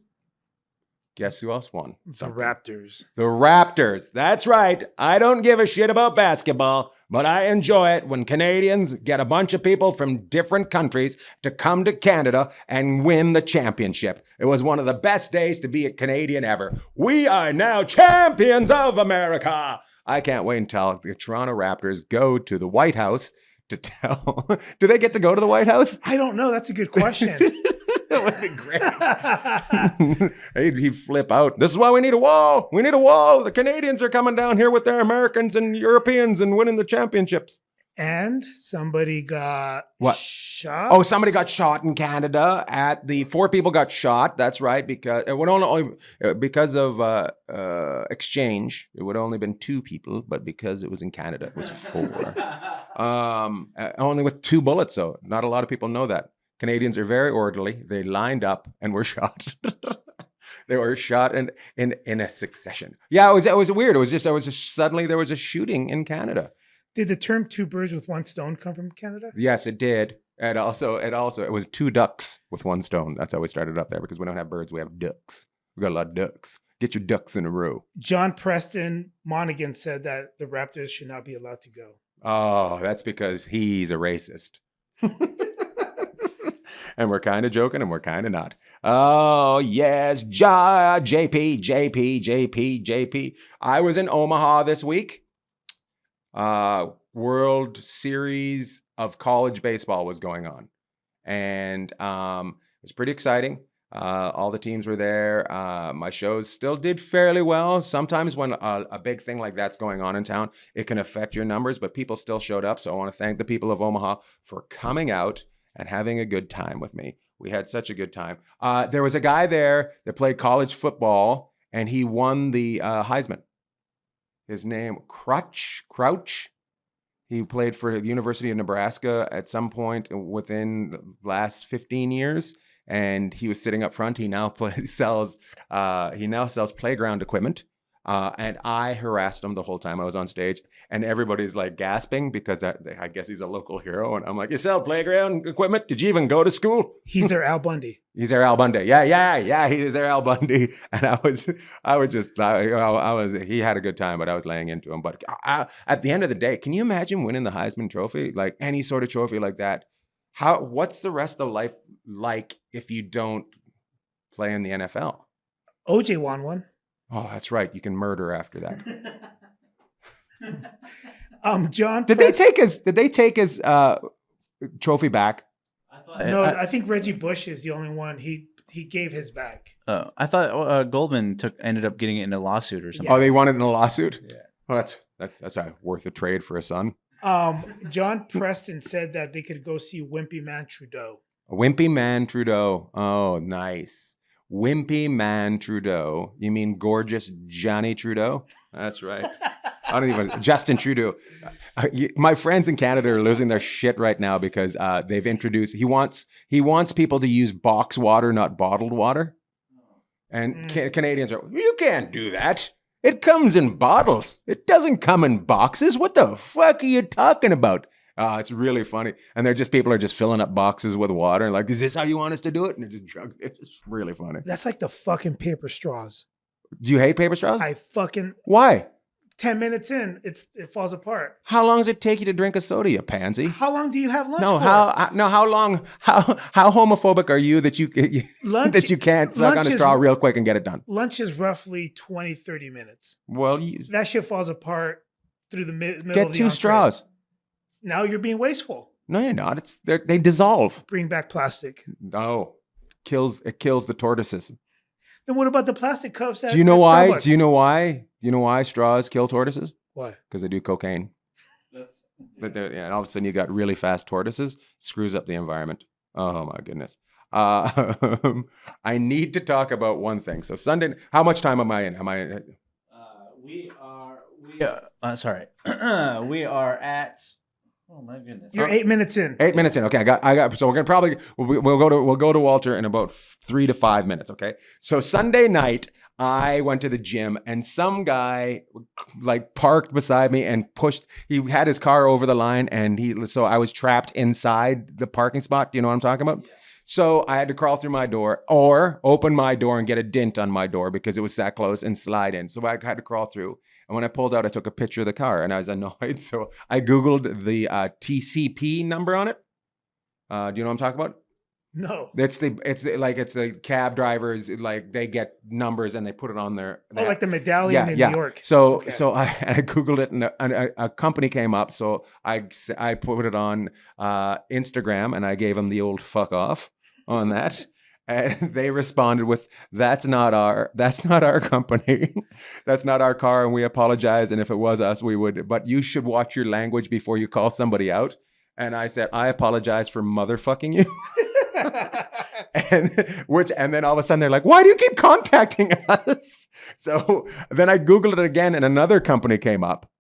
guess who else won? The Raptors. The Raptors. That's right. I don't give a shit about basketball, but I enjoy it when Canadians get a bunch of people from different countries to come to Canada and win the championship. It was one of the best days to be a Canadian ever. We are now champions of America. I can't wait until the Toronto Raptors go to the White House to tell. Do they get to go to the White House? I don't know. That's a good question. That would be great. He'd flip out. This is why we need a wall. We need a wall. The Canadians are coming down here with their Americans and Europeans and winning the championships. And somebody got shot. Oh, somebody got shot in Canada. 4 people got shot. That's right. Because it would only because of exchange. It would only been 2 people, but because it was in Canada, it was 4. Only with 2 bullets. So not a lot of people know that. Canadians are very orderly. They lined up and were shot. They were shot in a succession. Yeah, it was weird. It was just suddenly there was a shooting in Canada. Did the term 2 birds with 1 stone come from Canada? Yes, it did. And also it was 2 ducks with 1 stone. That's how we started up there because we don't have birds. We have ducks. We got a lot of ducks. Get your ducks in a row. John Preston Monaghan said that the Raptors should not be allowed to go. Oh, that's because he's a racist. And we're kind of joking and we're kind of not. Oh, yes. JP. I was in Omaha this week. World Series of college baseball was going on. And it was pretty exciting. All the teams were there. My shows still did fairly well. Sometimes when a big thing like that's going on in town, it can affect your numbers, but people still showed up. So I want to thank the people of Omaha for coming out and having a good time with me. We had such a good time. There was a guy there that played college football, and he won the Heisman. His name, Crouch. He played for the University of Nebraska at some point within the last 15 years, and he was sitting up front. He now sells playground equipment. And I harassed him the whole time I was on stage, and everybody's like gasping because I guess he's a local hero. And I'm like, you sell playground equipment? Did you even go to school? He's their Al Bundy. He's their Al Bundy. Yeah. He's their Al Bundy. And he had a good time, but I was laying into him. But at the end of the day, can you imagine winning the Heisman Trophy? Like any sort of trophy like that? What's the rest of life like if you don't play in the NFL? OJ won one. Oh, that's right. You can murder after that. John. Did they take his trophy back? No, I think Reggie Bush is the only one. He gave his back. I thought Goldman ended up getting it in a lawsuit or something. Oh, they won it in a lawsuit? Yeah. Well, that's worth a trade for a son. John Preston said that they could go see Wimpy Man Trudeau. Wimpy Man Trudeau. Oh, nice. Wimpy Man Trudeau. You mean gorgeous Johnny Trudeau? That's right. I don't even Justin Trudeau. My friends in Canada are losing their shit right now because they've introduced. He wants people to use box water, not bottled water. And Canadians are, you can't do that. It comes in bottles. It doesn't come in boxes. What the fuck are you talking about? It's really funny. And people are just filling up boxes with water and like, is this how you want us to do it? And they're just drugging it. It's really funny. That's like the fucking paper straws. Do you hate paper straws? Why? 10 minutes in, it falls apart. How long does it take you to drink a soda, you pansy? How long do you have lunch for? How homophobic are you that you that you can't suck on a straw real quick and get it done? Lunch is roughly 20, 30 minutes. Well, that shit falls apart through the middle of the Get 2 straws. Now you're being wasteful. No, you're not. They dissolve. Bring back plastic. No. It kills the tortoises. Then what about the plastic cups at Do you know why? Starbucks? Do you know why? Do you know why straws kill tortoises? Why? Because they do cocaine. And all of a sudden you got really fast tortoises. Screws up the environment. Oh my goodness. I need to talk about one thing. So Sunday, how much time am I in? We are at. Oh my goodness! You're 8 minutes in. 8 minutes in. Okay, I got. So we're gonna we'll go to Walter in about 3 to 5 minutes. Okay. So Sunday night, I went to the gym and some guy like parked beside me and pushed. He had his car over the line and so I was trapped inside the parking spot. Do you know what I'm talking about? Yeah. So I had to crawl through my door or open my door and get a dent on my door because it was that close and slide in. So I had to crawl through. And when I pulled out, I took a picture of the car and I was annoyed. So I Googled the TCP number on it. Do you know what I'm talking about? No. It's the cab drivers, like they get numbers and they put it on their. Like the medallion in New York. So I Googled it and a company came up. So I put it on Instagram and I gave them the old fuck off on that. And they responded with, that's not our company. That's not our car. And we apologize. And if it was us, we would, but you should watch your language before you call somebody out. And I said, I apologize for motherfucking you. and then all of a sudden they're like, why do you keep contacting us? So then I Googled it again and another company came up.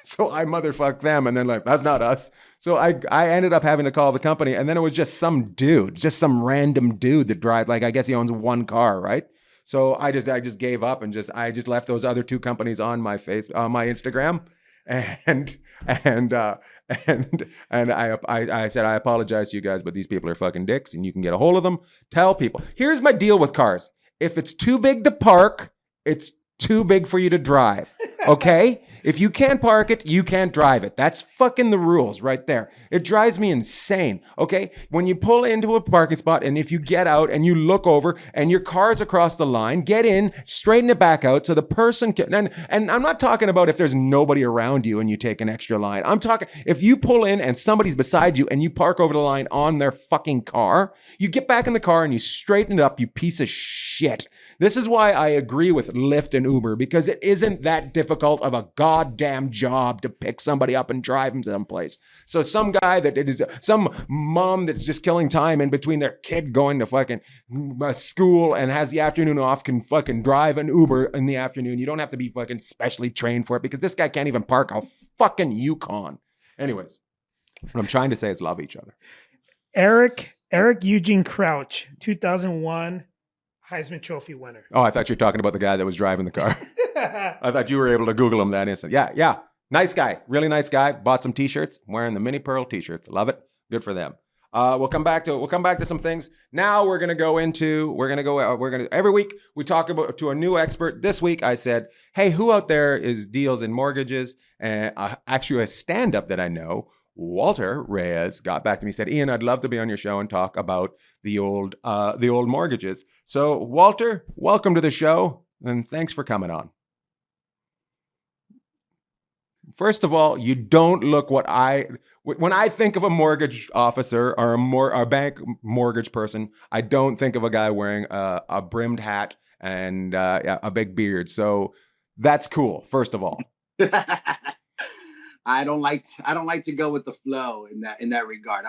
So I motherfucked them and then like, that's not us. So I ended up having to call the company and then it was just some random dude that drives, like I guess he owns one car, right? So I just gave up and I just left those other 2 companies on my Instagram and I said, I apologize to you guys, but these people are fucking dicks and you can get a hold of them. Tell people. Here's my deal with cars. If it's too big to park, it's too big for you to drive. Okay? If you can't park it, you can't drive it. That's fucking the rules right there. It drives me insane. Okay? When you pull into a parking spot and if you get out and you look over and your car's across the line, get in, straighten it back out so the person can, and I'm not talking about if there's nobody around you and you take an extra line. I'm talking if you pull in and somebody's beside you and you park over the line on their fucking car, you get back in the car and you straighten it up, you piece of shit. This is why I agree with Lyft and Uber because it isn't that difficult of a goddamn job to pick somebody up and drive them someplace. So some guy some mom that's just killing time in between their kid going to fucking school and has the afternoon off can fucking drive an Uber in the afternoon. You don't have to be fucking specially trained for it because this guy can't even park a fucking Yukon. Anyways, what I'm trying to say is love each other. Eric Eugene Crouch, 2001 Heisman Trophy winner. Oh, I thought you were talking about the guy that was driving the car. I thought you were able to Google him that instant. Yeah. Nice guy. Really nice guy. Bought some t-shirts. I'm wearing the Mini Pearl t-shirts. Love it. Good for them. We'll come back to some things. Now every week we talk about to a new expert. This week I said, hey, who out there deals in mortgages? And actually a stand-up that I know, Walter Reyes, got back to me and said, Ian, I'd love to be on your show and talk about the old mortgages. So Walter, welcome to the show and thanks for coming on. First of all, you don't look when I think of a mortgage officer or a bank mortgage person, I don't think of a guy wearing a brimmed hat and a big beard. So that's cool. First of all. I don't like to go with the flow in that regard.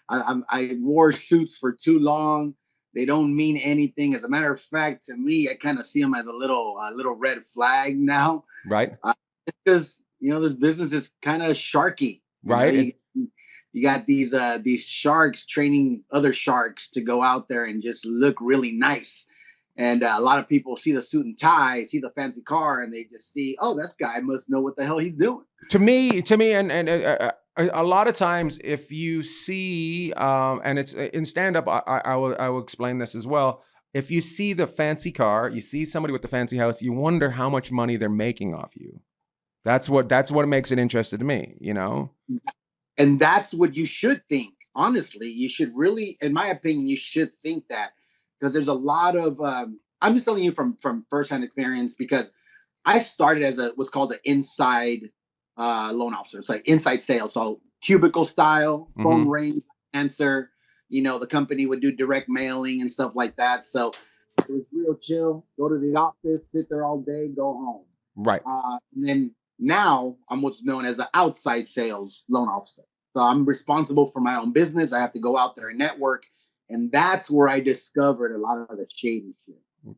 I wore suits for too long. They don't mean anything. As a matter of fact, to me, I kind of see them as a little red flag now. Right. Because this business is kind of sharky. Right. You got these sharks training other sharks to go out there and just look really nice. And a lot of people see the suit and tie, see the fancy car, and they just see, oh, this guy must know what the hell he's doing. To me, and a lot of times, if you see, and it's in stand-up, I will explain this as well. If you see the fancy car, you see somebody with the fancy house, you wonder how much money they're making off you. That's what makes it interesting to me, And that's what you should think. Honestly, you should really, in my opinion, you should think that. Because there's a lot of, I'm just telling you from firsthand experience, because I started as what's called an inside loan officer. It's like inside sales. So cubicle style, phone ring, answer, the company would do direct mailing and stuff like that. So it was real chill. Go to the office, sit there all day, go home. Right. And then now I'm what's known as an outside sales loan officer. So I'm responsible for my own business. I have to go out there and network. And that's where I discovered a lot of the shady shit.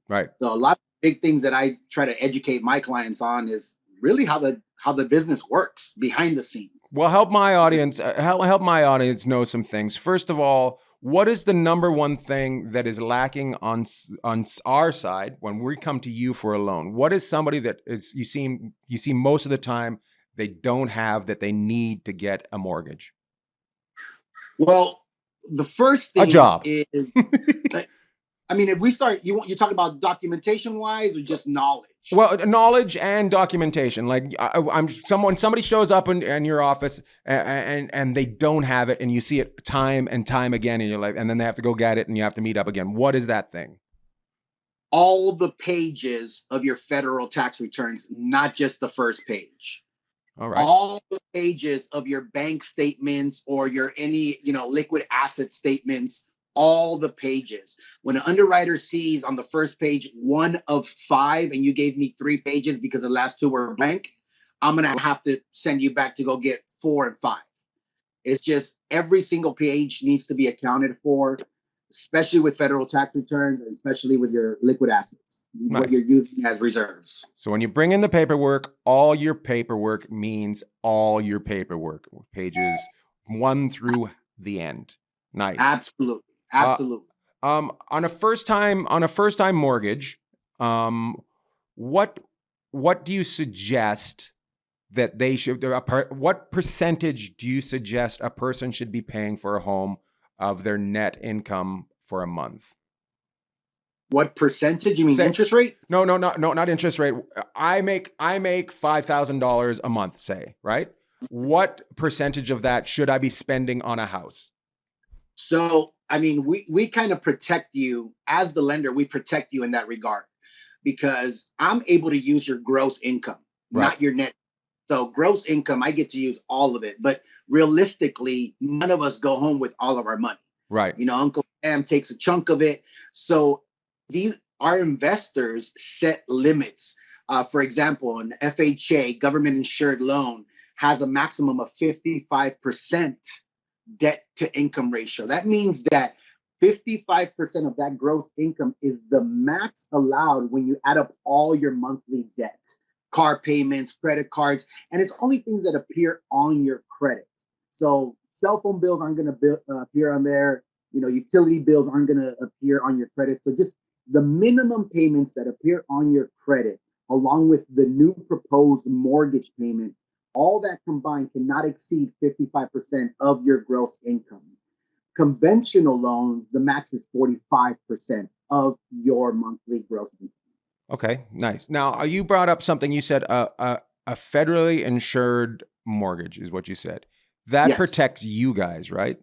Right. So a lot of big things that I try to educate my clients on is really how the business works behind the scenes. Well, help my audience know some things. First of all, what is the number one thing that is lacking on our side when we come to you for a loan? What is somebody that is you see most of the time they don't have that they need to get a mortgage? Well, the first thing a job is, if we start, you're talking about documentation wise or just knowledge? Well, knowledge and documentation. Like somebody shows up in your office and they don't have it, and you see it time and time again in your life, and then they have to go get it, and you have to meet up again. What is that thing? All the pages of your federal tax returns, not just the first page. All right. All the pages of your bank statements or your liquid asset statements, all the pages. When an underwriter sees on the first page 1 of 5 and you gave me 3 pages because the last 2 were blank, I'm going to have to send you back to go get 4 and 5. It's just every single page needs to be accounted for, especially with federal tax returns, and especially with your liquid assets, nice. What you're using as reserves. So when you bring in the paperwork, all your paperwork means all your paperwork, pages 1 through the end. Nice. Absolutely. On a first time mortgage, what do you suggest that they should? What percentage do you suggest a person should be paying for a home of their net income for a month? What percentage? You mean interest rate? No, not interest rate. I make $5,000 a month, say, right? What percentage of that should I be spending on a house? So, we kind of protect you as the lender. We protect you in that regard because I'm able to use your gross income, right, not your net. So gross income, I get to use all of it. But realistically, none of us go home with all of our money. Right. Uncle Sam takes a chunk of it. So our investors set limits. For example, an FHA, government insured loan, has a maximum of 55% debt to income ratio. That means that 55% of that gross income is the max allowed when you add up all your monthly debt, car payments, credit cards, and it's only things that appear on your credit. So cell phone bills aren't going to appear on there. Utility bills aren't going to appear on your credit. So just the minimum payments that appear on your credit, along with the new proposed mortgage payment, all that combined cannot exceed 55% of your gross income. Conventional loans, the max is 45% of your monthly gross income. Okay, nice. Now, you brought up something. You said a federally insured mortgage is what you said. That Yes. protects you guys, right?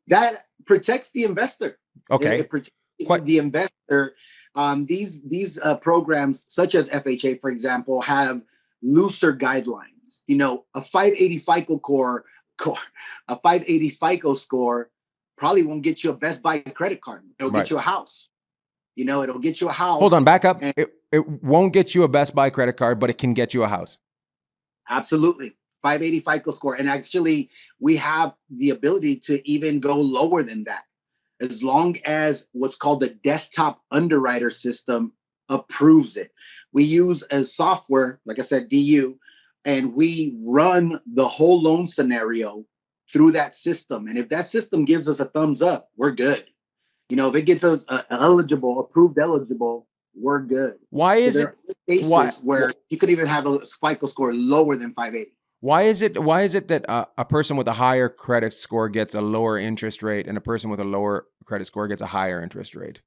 That protects the investor. Okay. It protects the investor. These programs, such as FHA, for example, have looser guidelines. needs. You know, a 580 FICO score probably won't get you a Best Buy credit card. It'll Right. get you a house. You know, it'll get you a house. Hold on, back up. And- It won't get you a Best Buy credit card, but it can get you a house. Absolutely. 580 FICO score. And actually, we have the ability to even go lower than that, as long as what's called the desktop underwriter system approves it. We use a software, like I said, DU, and we run the whole loan scenario through that system. And if that system gives us a thumbs up, we're good. You know, if it gets us approved eligible, we're good. Why is there it? are cases where you could even have a FICO score lower than 580. Why is it that a person with a higher credit score gets a lower interest rate and a person with a lower credit score gets a higher interest rate?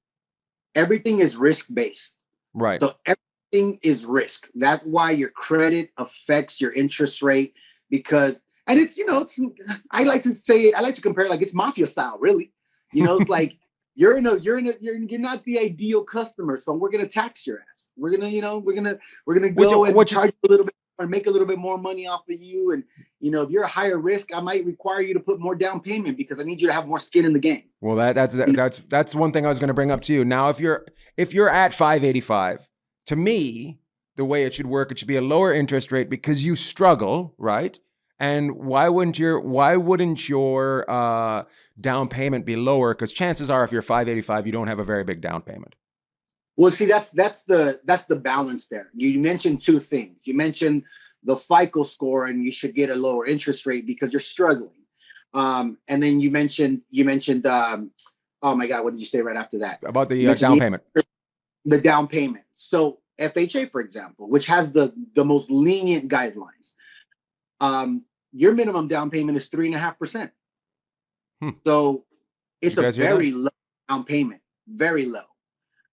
Everything is risk-based. Right. So everything is risk. That's why your credit affects your interest rate, because, and it's, you know, I like to compare it like it's mafia style, really. You know, it's like you're not the ideal customer, so we're gonna tax your ass. We're gonna go and charge you a little bit or make a little bit more money off of you. And, you know, if you're a higher risk, I might require you to put more down payment because I need you to have more skin in the game. Well, that's one thing I was going to bring up to you. Now, if you're at 585, to me, the way it should work, it should be a lower interest rate because you struggle, right? And why wouldn't your down payment be lower? Because chances are, if you're 585, you don't have a very big down payment. Well, see, that's the balance there. You mentioned two things. You mentioned the FICO score, and you should get a lower interest rate because you're struggling. And then you mentioned, oh my God, what did you say right after that? About the down payment. The down payment. So FHA, for example, which has the most lenient guidelines, your minimum down payment is 3.5%. So it's a very low down payment, very low.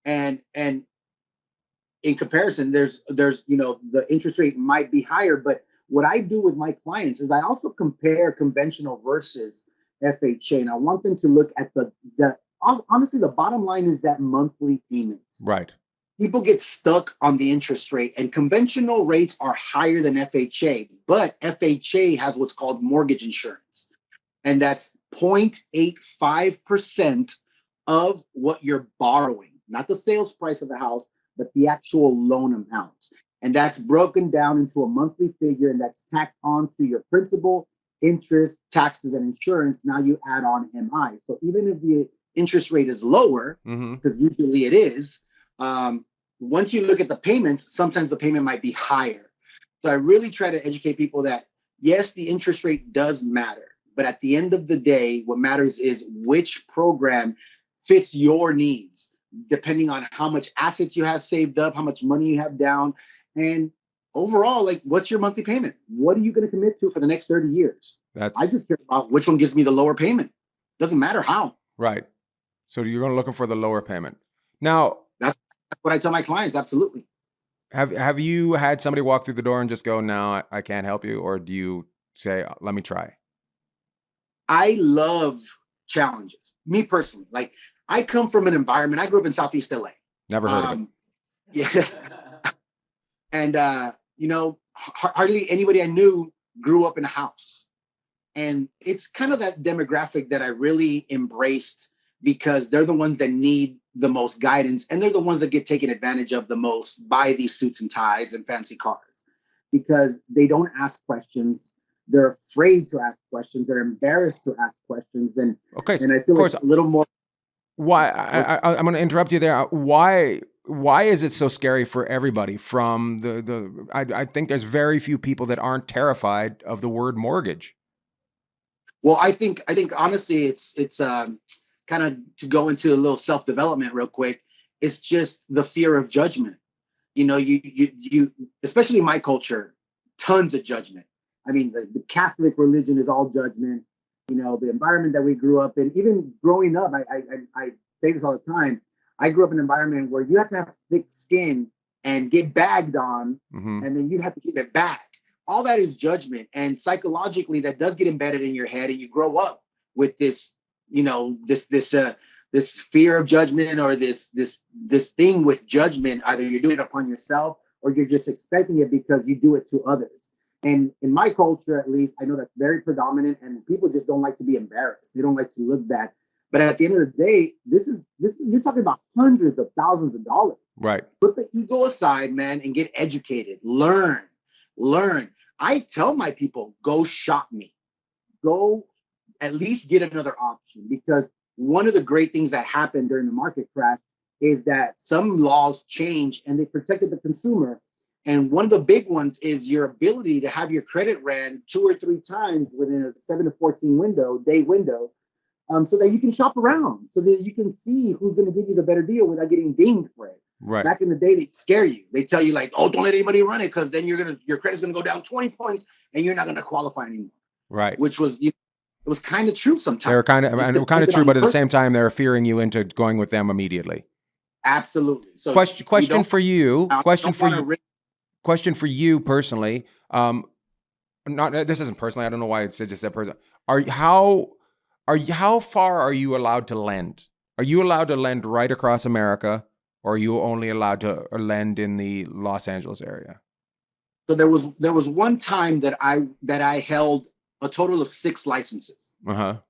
And in comparison, there's you know, the interest rate might be higher, but what I do with my clients is I also compare conventional versus FHA, and I want them to look at the honestly, the bottom line is that monthly payment. Right. People get stuck on the interest rate, and conventional rates are higher than FHA, but FHA has what's called mortgage insurance, and that's 0.85% of what you're borrowing. Not the sales price of the house, but the actual loan amount. And that's broken down into a monthly figure, and that's tacked on to your principal, interest, taxes, and insurance. Now you add on MI. So even if the interest rate is lower, because usually it is, once you look at the payments, sometimes the payment might be higher. So I really try to educate people that, yes, the interest rate does matter. But at the end of the day, what matters is which program fits your needs, depending on how much assets you have saved up, how much money you have down, and overall, like, what's your monthly payment? What are you going to commit to for the next 30 years? I just care about which one gives me the lower payment. Doesn't matter how. Right. So you're going to looking for the lower payment. Now, that's what I tell my clients. Absolutely. Have you had somebody walk through the door and just go, no, I can't help you? Or do you say, let me try? I love challenges. Me personally, like, I come from an environment. I grew up in Southeast LA. Never heard of it. Yeah. And, you know, hardly anybody I knew grew up in a house. And it's kind of that demographic that I really embraced, because they're the ones that need the most guidance. And they're the ones that get taken advantage of the most by these suits and ties and fancy cars, because they don't ask questions. They're afraid to ask questions. They're embarrassed to ask questions. And I feel like a little more. Why I'm going to interrupt you there. Why is it so scary for everybody? From I think there's very few people that aren't terrified of the word mortgage. Well, I think honestly, it's kind of, to go into a little self-development real quick. It's just the fear of judgment. You know, you especially in my culture, tons of judgment. I mean, the Catholic religion is all judgment. You know, the environment that we grew up in, even growing up, I say this all the time. I grew up in an environment where you have to have thick skin and get bagged on, and then you have to give it back. All that is judgment. And psychologically, that does get embedded in your head, and you grow up with this, you know, this fear of judgment, or this thing with judgment. Either you're doing it upon yourself, or you're just expecting it because you do it to others. And in my culture, at least, I know that's very predominant, and people just don't like to be embarrassed. They don't like to look bad. But at the end of the day, this is you're talking about hundreds of thousands of dollars. Right. Put the ego aside, man, and get educated. Learn. I tell my people, go shop me. Go at least get another option, because one of the great things that happened during the market crash is that some laws changed and they protected the consumer. And one of the big ones is your ability to have your credit ran 2 or 3 times within a 7 to 14 day window, so that you can shop around, so that you can see who's going to give you the better deal without getting dinged for it. Right. Back in the day, they'd scare you. They tell you like, oh, don't let anybody run it, because then your credit's going to go down 20 points and you're not going to qualify anymore. Right. Which was, it was kind of true sometimes. They were kind of true, but at the same time, they were fearing you into going with them immediately. Absolutely. So question for you. Question for you personally. This isn't personally. I don't know why it's just that person. How far are you allowed to lend? Are you allowed to lend right across America, or are you only allowed to lend in the Los Angeles area? So there was one time that I held a total of 6 licenses.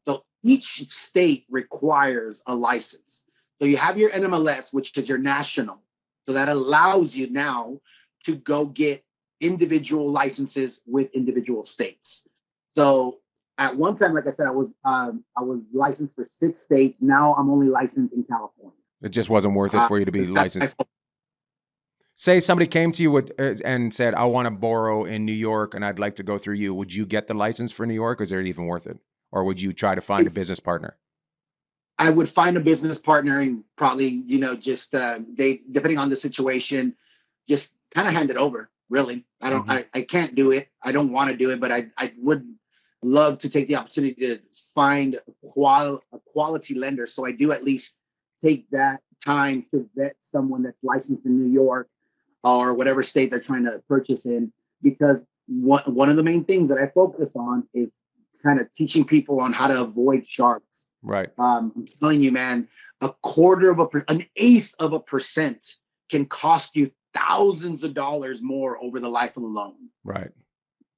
So each state requires a license. So you have your NMLS, which is your national. So that allows you now to go get individual licenses with individual states. So at one time, like I said, I was licensed for 6 states. Now I'm only licensed in California. It just wasn't worth it for you to be licensed. Say somebody came to you and said, I want to borrow in New York and I'd like to go through you. Would you get the license for New York? Is it even worth it? Or would you try to find a business partner? I would find a business partner and probably, just depending on the situation, just kind of hand it over. Really, I can't do it. I don't want to do it, but I would love to take the opportunity to find a quality lender. So I do at least take that time to vet someone that's licensed in New York or whatever state they're trying to purchase in, because one of the main things that I focus on is kind of teaching people on how to avoid sharks. Right. I'm telling you, man, an eighth of a percent can cost you thousands of dollars more over the life of the loan. Right.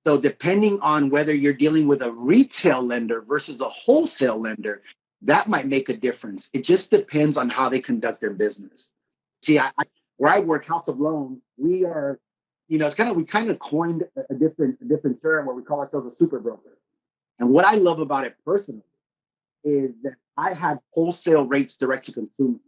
So depending on whether you're dealing with a retail lender versus a wholesale lender, that might make a difference. It just depends on how they conduct their business. See, where I work, House of Loans, we are, we kind of coined a different term where we call ourselves a super broker. And what I love about it personally is that I have wholesale rates direct to consumer.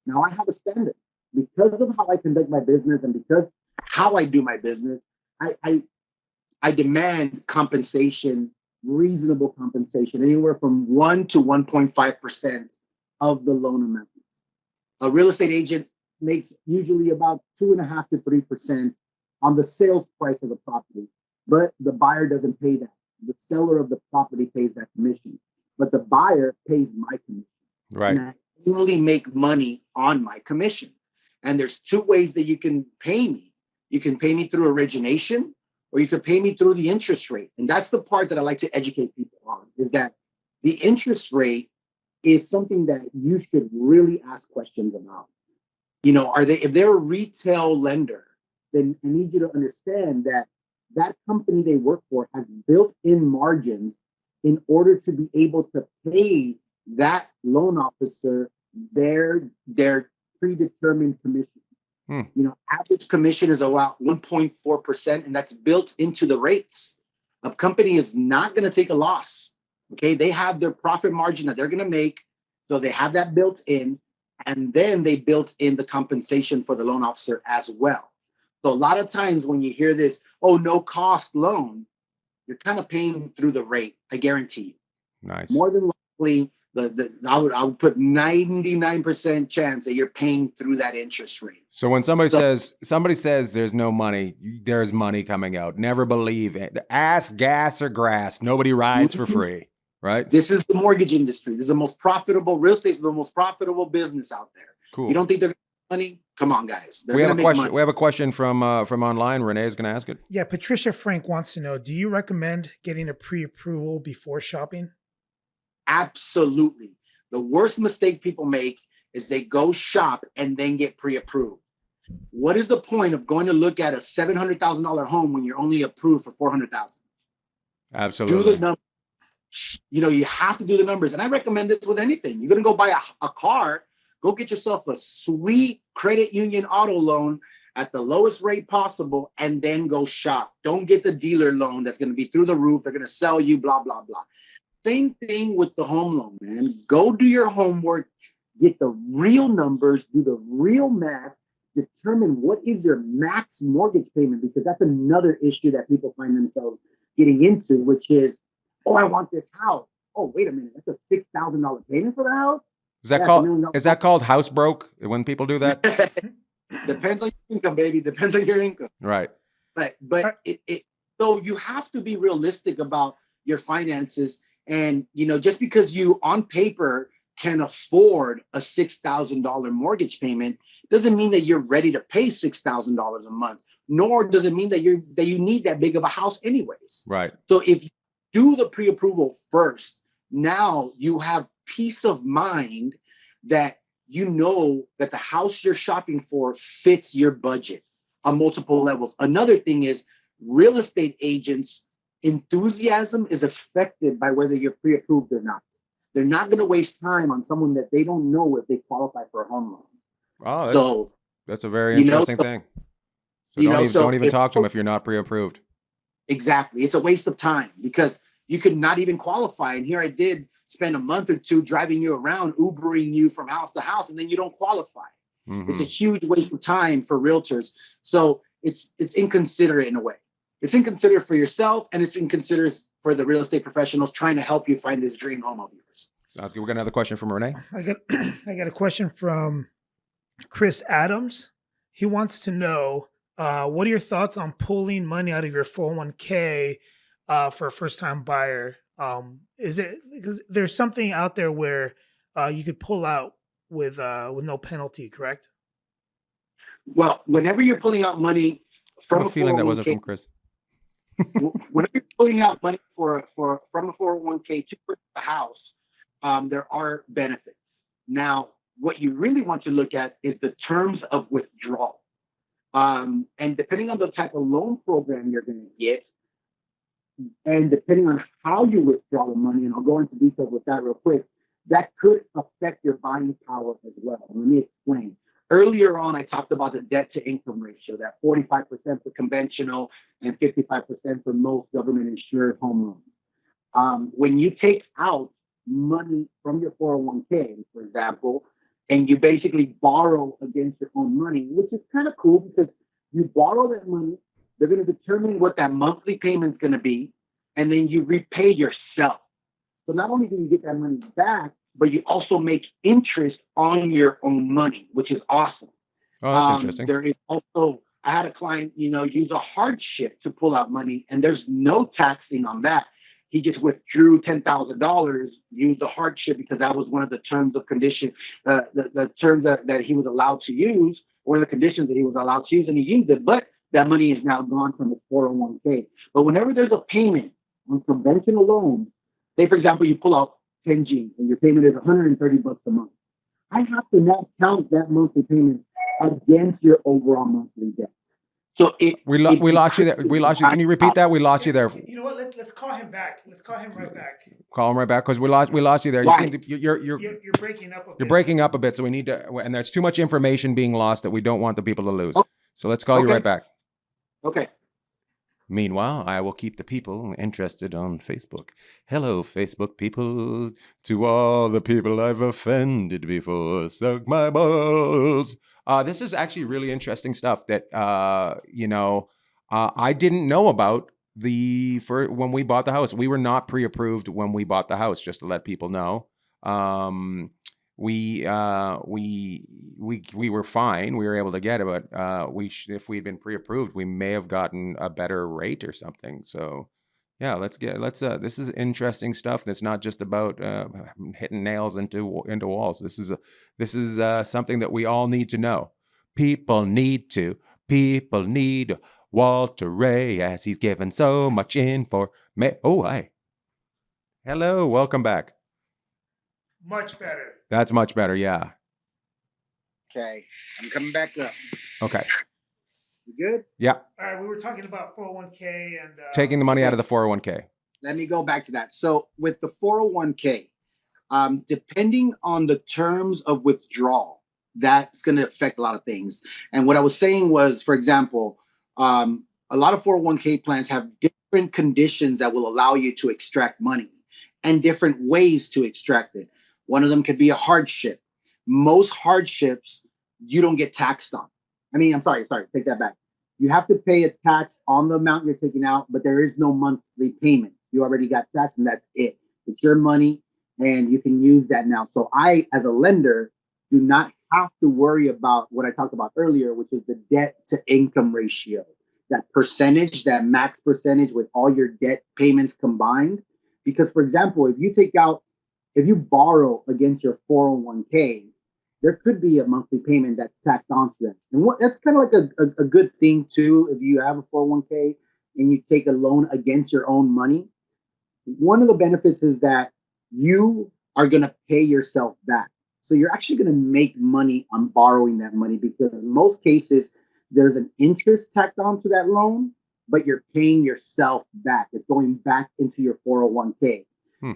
Now I have a standard because of how I conduct my business and because how I do my business. I demand compensation, reasonable compensation, anywhere from 1 to 1.5% of the loan amount. A real estate agent makes usually about 2.5 to 3% on the sales price of the property, but the buyer doesn't pay that. The seller of the property pays that commission, but the buyer pays my commission. Right. And I only make money on my commission. And there's 2 ways that you can pay me. You can pay me through origination, or you could pay me through the interest rate. And that's the part that I like to educate people on, is that the interest rate is something that you should really ask questions about. If they're a retail lender, then I need you to understand that that company they work for has built-in margins in order to be able to pay that loan officer their predetermined commission. Average commission is about 1.4%, and that's built into the rates. A company is not going to take a loss. Okay, they have their profit margin that they're going to make, so they have that built in, and then they built in the compensation for the loan officer as well. So a lot of times when you hear this, no cost loan, you're kind of paying through the rate. I guarantee you. Nice. More than likely, I would put 99% chance that you're paying through that interest rate. So when somebody says there's no money, there's money coming out. Never believe it. Ass, gas, or grass. Nobody rides for free, right? This is the mortgage industry. This is the most profitable. Real estate is the most profitable business out there. Cool. You don't think they're going to make money? Come on, guys. We have a question. Money. We have a question from online. Renee is going to ask it. Yeah, Patricia Frank wants to know: do you recommend getting a pre-approval before shopping? Absolutely. The worst mistake people make is they go shop and then get pre-approved. What is the point of going to look at a $700,000 home when you're only approved for 400,000? Absolutely. Do the numbers. You know, you have to do the numbers. And I recommend this with anything. You're going to go buy a car, go get yourself a sweet credit union auto loan at the lowest rate possible, and then go shop. Don't get the dealer loan that's going to be through the roof. They're going to sell you, blah, blah, blah. Same thing with the home loan, man. Go do your homework, get the real numbers, do the real math, determine what is your max mortgage payment, because that's another issue that people find themselves getting into, which is, oh, I want this house. Oh, wait a minute, that's a $6,000 payment for the house? Is that called house broke when people do that? Depends on your income, baby. Depends on your income. Right. But so you have to be realistic about your finances. And, you know, just because you on paper can afford a $6,000 mortgage payment doesn't mean that you're ready to pay $6,000 a month, nor does it mean that you need that big of a house anyways. Right. So if you do the pre-approval first, now you have peace of mind that you know that the house you're shopping for fits your budget on multiple levels. Another thing is real estate agents' enthusiasm is affected by whether you're pre-approved or not. They're not going to waste time on someone that they don't know if they qualify for a home loan. Oh, that's a very interesting thing. So don't even talk to them if you're not pre-approved. Exactly. It's a waste of time because you could not even qualify. And here I did spend a month or two driving you around, Ubering you from house to house, and then you don't qualify. Mm-hmm. It's a huge waste of time for realtors. So it's inconsiderate in a way. It's inconsiderate for yourself, and it's inconsiderate for the real estate professionals trying to help you find this dream home of yours. Sounds good. We got another question from Renee. I got a question from Chris Adams. He wants to know, what are your thoughts on pulling money out of your 401k for a first-time buyer? Is it because there's something out there where you could pull out with no penalty, correct? Well, whenever you're pulling out money from I have a feeling that wasn't from Chris. Whenever you're pulling out money from a 401k to purchase a house, there are benefits. Now, what you really want to look at is the terms of withdrawal. And depending on the type of loan program you're going to get, and depending on how you withdraw the money, and I'll go into detail with that real quick, that could affect your buying power as well. Let me explain. Earlier on, I talked about the debt to income ratio, that 45% for conventional and 55% for most government insured home loans. When you take out money from your 401k, for example, and you basically borrow against your own money, which is kind of cool because you borrow that money, they're going to determine what that monthly payment is going to be, and then you repay yourself. So not only do you get that money back, but you also make interest on your own money, which is awesome. Oh, that's interesting. There is also, I had a client, use a hardship to pull out money, and there's no taxing on that. He just withdrew $10,000, used a hardship because that was one of the terms of condition, the terms that he was allowed to use, or the conditions that he was allowed to use, and he used it. But that money is now gone from his 401k. But whenever there's a payment on conventional loans, say, for example, you pull out 10 G and your payment is $130 a month, I have to now count that monthly payment against your overall monthly debt. So we lost you there. We lost you. Can you repeat that? We lost you there. You know what? Let's call him back. Let's call him right back. Call him right back because we lost you there. You seem to, you're breaking up a bit. You're breaking up a bit, so we need to. And there's too much information being lost that we don't want the people to lose. Okay. So let's call you right back. Okay. Meanwhile, I will keep the people interested on Facebook. Hello, Facebook people. To all the people I've offended before, suck my balls. This is actually really interesting stuff that, I didn't know about when we bought the house. We were not pre-approved when we bought the house, just to let people know. We were fine. We were able to get it, but if we'd been pre-approved, we may have gotten a better rate or something. So yeah, this is interesting stuff. That's not just about hitting nails into walls. This is something that we all need to know. People need Walter Ray, as he's given so much info. Oh, hi. Hello, welcome back. Much better. That's much better, yeah. Okay, I'm coming back up. Okay. You good? Yeah. All right, we were talking about 401k and Taking the money out of the 401k. Let me go back to that. So with the 401k, depending on the terms of withdrawal, that's going to affect a lot of things. And what I was saying was, for example, a lot of 401k plans have different conditions that will allow you to extract money and different ways to extract it. One of them could be a hardship. Most hardships you don't get taxed on. I mean, I'm sorry, take that back. You have to pay a tax on the amount you're taking out, but there is no monthly payment. You already got taxed and that's it. It's your money and you can use that now. So I, as a lender, do not have to worry about what I talked about earlier, which is the debt to income ratio. That percentage, that max percentage with all your debt payments combined. Because, for example, if you borrow against your 401k, there could be a monthly payment that's tacked onto that. And that's kind of like a good thing too. If you have a 401k and you take a loan against your own money, one of the benefits is that you are going to pay yourself back. So you're actually going to make money on borrowing that money, because in most cases, there's an interest tacked onto that loan, but you're paying yourself back. It's going back into your 401k.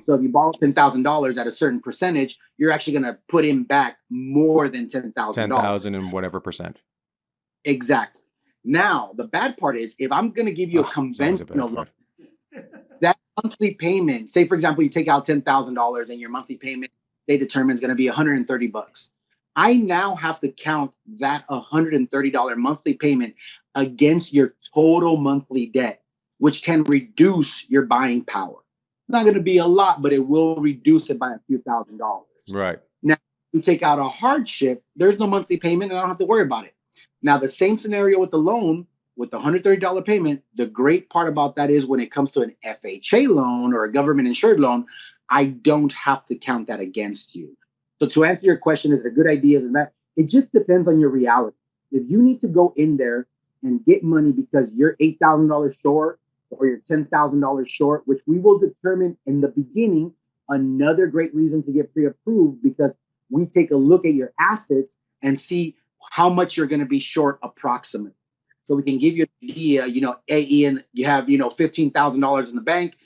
So if you borrow $10,000 at a certain percentage, you're actually going to put in back more than $10,000. 10,000 and whatever percent. Exactly. Now, the bad part is, if I'm going to give you a conventional loan, that monthly payment, say, for example, you take out $10,000 and your monthly payment, they determine is going to be $130. I now have to count that $130 monthly payment against your total monthly debt, which can reduce your buying power. Not going to be a lot, but it will reduce it by a few $1,000s. Right. Now, you take out a hardship, there's no monthly payment and I don't have to worry about it. Now, the same scenario with the loan, with the $130 payment, the great part about that is when it comes to an FHA loan or a government insured loan, I don't have to count that against you. So to answer your question, is it a good idea? It just depends on your reality. If you need to go in there and get money because you're $8,000 short, or you're $10,000 short, which we will determine in the beginning, another great reason to get pre-approved, because we take a look at your assets and see how much you're going to be short approximately. So we can give you an idea, hey, Ian, you have, $15,000 in the bank.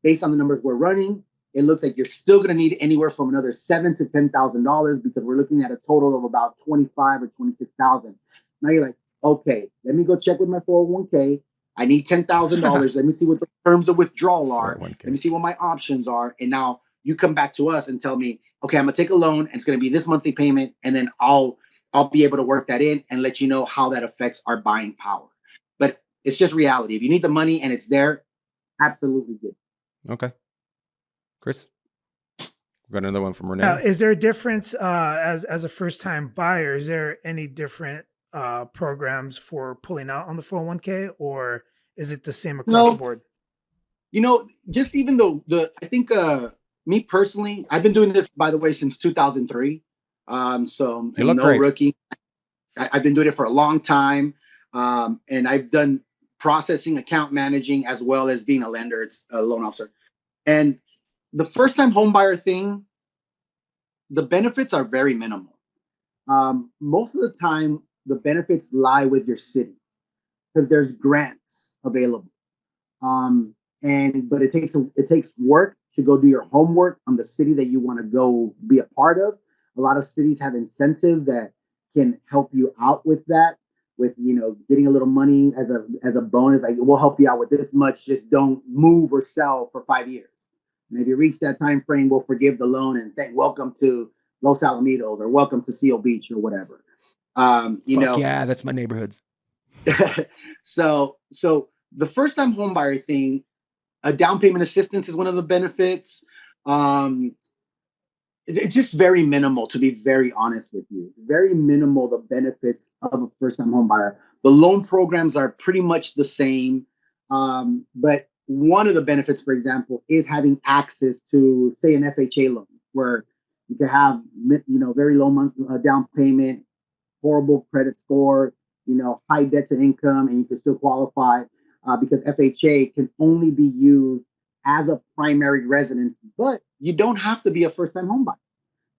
Based on the numbers we're running, it looks like you're still going to need anywhere from another $7,000 to $10,000, because we're looking at a total of about 25 or 26,000. Now you're like, okay, let me go check with my 401k. I need $10,000. Let me see what the terms of withdrawal are. Let me see what my options are. And now you come back to us and tell me, okay, I'm going to take a loan and it's going to be this monthly payment. And then I'll be able to work that in and let you know how that affects our buying power. But it's just reality. If you need the money and it's there, absolutely good. Okay. Chris, we've got another one from Renee. Now, is there a difference as a first-time buyer? Is there any different programs for pulling out on the 401k, or is it the same across the board? Just even though I think me personally, I've been doing this, by the way, since 2003. So you look no great. Rookie. I've been doing it for a long time. And I've done processing, account managing, as well as being a lender. It's a loan officer. And the first time home buyer thing, the benefits are very minimal. Most of the time, the benefits lie with your city, because there's grants available. But it takes work to go do your homework on the city that you want to go be a part of. A lot of cities have incentives that can help you out with that, with getting a little money as a bonus. Like, we'll help you out with this much, just don't move or sell for 5 years. And if you reach that time frame, we'll forgive the loan and welcome to Los Alamitos or welcome to Seal Beach or whatever. Yeah, that's my neighborhoods. So the first time home buyer thing, a down payment assistance is one of the benefits. It's just very minimal, to be very honest with you. Very minimal, the benefits of a first time home buyer. The loan programs are pretty much the same. But one of the benefits, for example, is having access to, say, an FHA loan, where you can have, very low down payment, horrible credit score, high debt to income, and you can still qualify because FHA can only be used as a primary residence, but you don't have to be a first-time home buyer.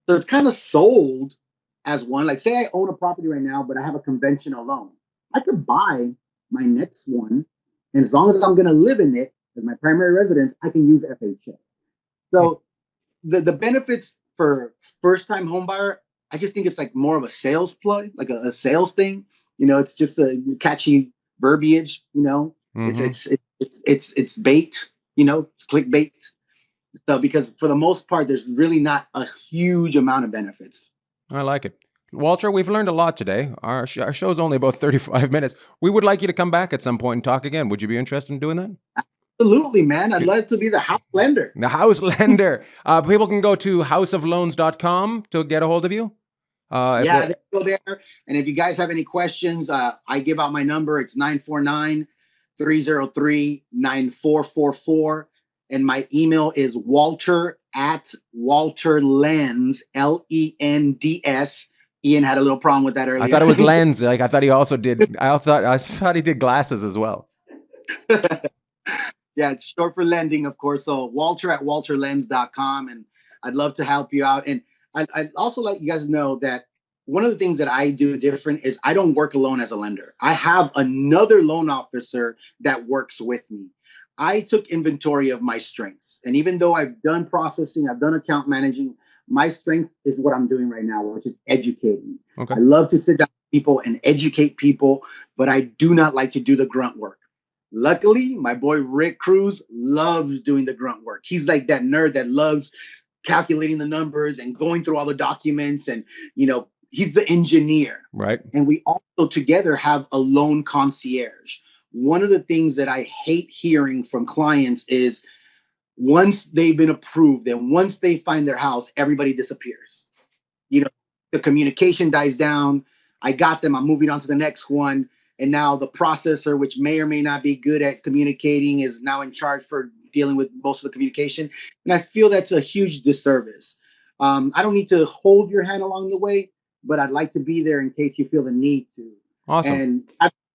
So it's kind of sold as one. Like, say I own a property right now, but I have a conventional loan. I could buy my next one, and as long as I'm going to live in it as my primary residence, I can use FHA. So the benefits for first-time homebuyer, I just think it's like more of a sales play, like a sales thing. It's just a catchy verbiage. It's bait. It's clickbait. So because for the most part, there's really not a huge amount of benefits. I like it. Walter, we've learned a lot today. Our show's only about 35 minutes. We would like you to come back at some point and talk again. Would you be interested in doing that? Absolutely, man. I'd love to be the house lender. The house lender. People can go to houseofloans.com to get a hold of you. They go there. And if you guys have any questions, I give out my number. It's 949-303-9444. And my email is walter@walterlens, Lends. Ian had a little problem with that earlier. I thought it was lens. I thought he also did. I thought he did glasses as well. Yeah, it's short for lending, of course. So walter@walterlens.com. And I'd love to help you out. And I'd also let you guys know that one of the things that I do different is I don't work alone as a lender. I have another loan officer that works with me. I took inventory of my strengths. And even though I've done processing, I've done account managing, my strength is what I'm doing right now, which is educating. Okay. I love to sit down with people and educate people, but I do not like to do the grunt work. Luckily, my boy Rick Cruz loves doing the grunt work. He's like that nerd that loves calculating the numbers and going through all the documents. And, he's the engineer. Right. And we also together have a loan concierge. One of the things that I hate hearing from clients is once they've been approved and once they find their house, everybody disappears. The communication dies down. I got them. I'm moving on to the next one. And now the processor, which may or may not be good at communicating, is now in charge for dealing with most of the communication. And I feel that's a huge disservice. I don't need to hold your hand along the way, but I'd like to be there in case you feel the need to. Awesome. And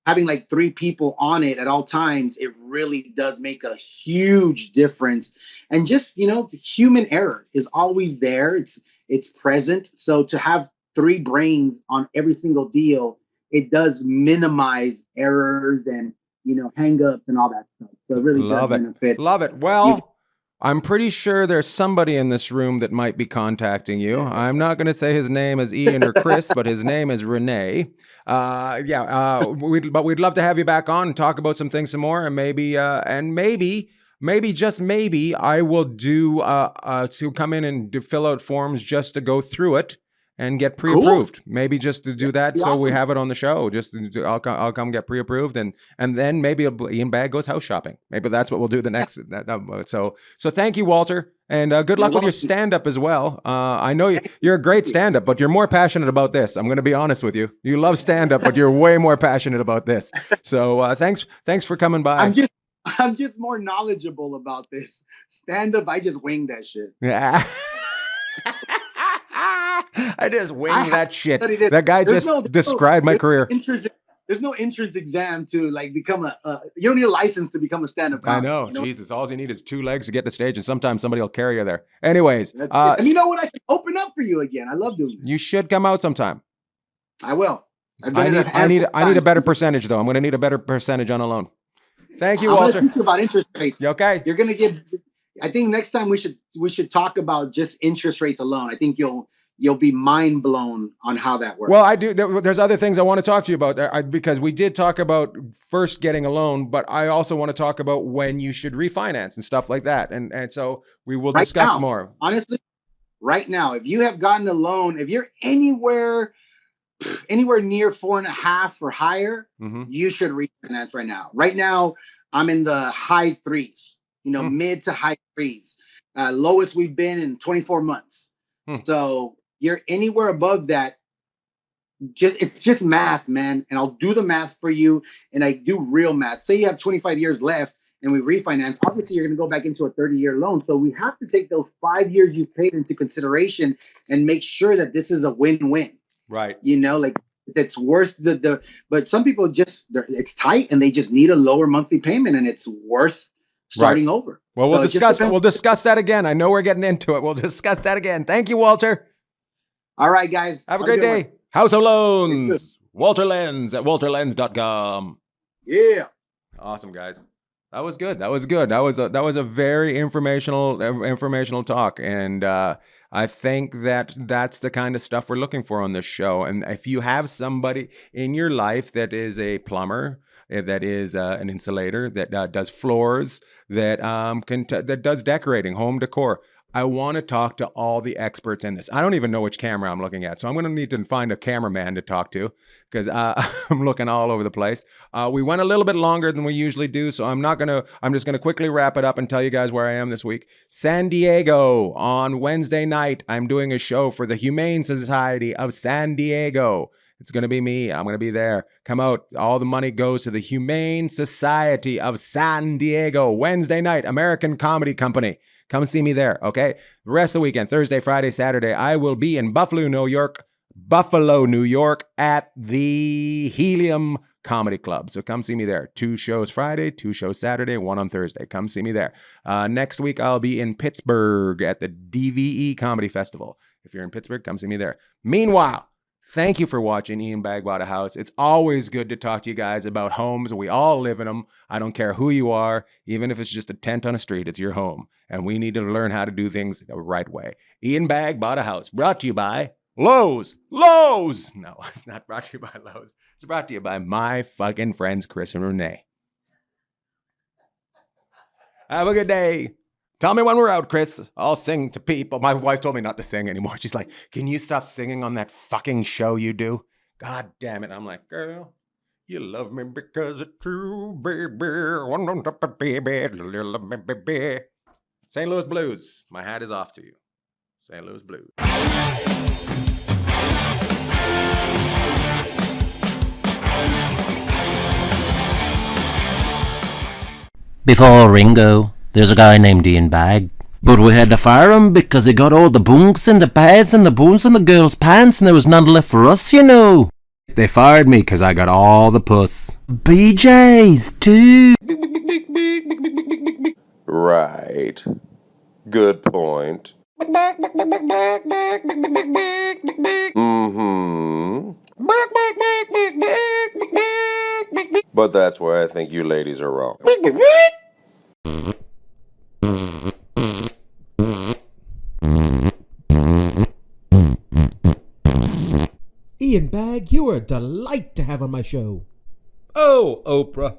having like 3 people on it at all times, it really does make a huge difference. And just, human error is always there. It's present. So to have 3 brains on every single deal, it does minimize errors and, hangups and all that stuff. So it really does benefit. Love it. Well, I'm pretty sure there's somebody in this room that might be contacting you. I'm not going to say his name is Ian or Chris, but his name is Renee. We'd love to have you back on and talk about some things some more, and maybe just maybe I will do to come in and fill out forms just to go through it and get pre-approved. Cool. Maybe just to do that, so we have it on the show. I'll come get pre-approved, and then maybe Ian Bagg goes house shopping. Maybe that's what we'll do the next. So thank you, Walter, and good luck with your stand-up as well. I know you're a great stand-up, but you're more passionate about this. I'm going to be honest with you. You love stand-up, but you're way more passionate about this. So thanks for coming by. I'm just more knowledgeable about this stand-up. I just wing that shit. Yeah. I just winged that shit. That guy described my career. There's no entrance exam to become you don't need a license to become a stand-up comic. I know. Jesus, all you need is 2 legs to get to stage, and sometimes somebody will carry you there. Anyways. And you know what? I can open up for you again. I love doing that. You should come out sometime. I will. I need a better percentage, though. I'm going to need a better percentage on a loan. Thank you, Walter. I'm going to teach you about interest rates. You okay? You're going to get... I think next time we should talk about just interest rates alone. I think you'll be mind blown on how that works. Well, I do. There's other things I want to talk to you about because we did talk about first getting a loan, but I also want to talk about when you should refinance and stuff like that. And so we will discuss more. Honestly, right now, if you have gotten a loan, if you're anywhere near 4.5 or higher, you should refinance right now. Right now, I'm in the high 3s. Mid to high 3s, lowest we've been in 24 months. So you're anywhere above that. It's just math, man. And I'll do the math for you. And I do real math. Say you have 25 years left and we refinance. Obviously, you're going to go back into a 30-year loan. So we have to take those 5 years you've paid into consideration and make sure that this is a win-win. Right. That's worth but some people it's tight and they just need a lower monthly payment, and it's worth starting over. Well, we'll discuss that again. I know we're getting into it. We'll discuss that again. Thank you, Walter. All right, guys. Have a great good day. House of Loans. Walter Lenz at walterlenz.com. Yeah. Awesome, guys. That was good. That was good. That was a very informational talk, and I think that's the kind of stuff we're looking for on this show. And if you have somebody in your life that is a plumber, that is an insulator, that does floors, that that does decorating, home decor, I want to talk to all the experts in this. I don't even know which camera I'm looking at, so I'm going to need to find a cameraman to talk to because I'm looking all over the place. We went a little bit longer than we usually do, so I'm just going to quickly wrap it up and tell you guys where I am this week. San Diego on Wednesday night. I'm doing a show for the Humane Society of San Diego. It's going to be me. I'm going to be there. Come out. All the money goes to the Humane Society of San Diego. Wednesday night, American Comedy Company. Come see me there, okay? The rest of the weekend, Thursday, Friday, Saturday, I will be in Buffalo, New York, at the Helium Comedy Club. So come see me there. 2 shows Friday, 2 shows Saturday, 1 on Thursday. Come see me there. Next week, I'll be in Pittsburgh at the DVE Comedy Festival. If you're in Pittsburgh, come see me there. Meanwhile, thank you for watching Ian Bagg Bought a House. It's always good to talk to you guys about homes. We all live in them. I don't care who you are. Even if it's just a tent on a street, it's your home. And we need to learn how to do things the right way. Ian Bagg Bought a House. Brought to you by Lowe's. Lowe's! No, it's not brought to you by Lowe's. It's brought to you by my fucking friends, Chris and Renee. Have a good day. Tell me when we're out, Chris. I'll sing to people. My wife told me not to sing anymore. She's like, can you stop singing on that fucking show you do? God damn it. I'm like, girl, you love me because it's true, baby. St. Louis Blues. My hat is off to you. St. Louis Blues. Before Ringo, there's a guy named Ian Bagg. But we had to fire him because he got all the bunks and the pads and the bones in the girls' pants and there was none left for us, you know. They fired me because I got all the puss. BJ's, too. Right. Good point. Mm-hmm. But that's where I think you ladies are wrong. Ian Bagg, you are a delight to have on my show. Oh, Oprah.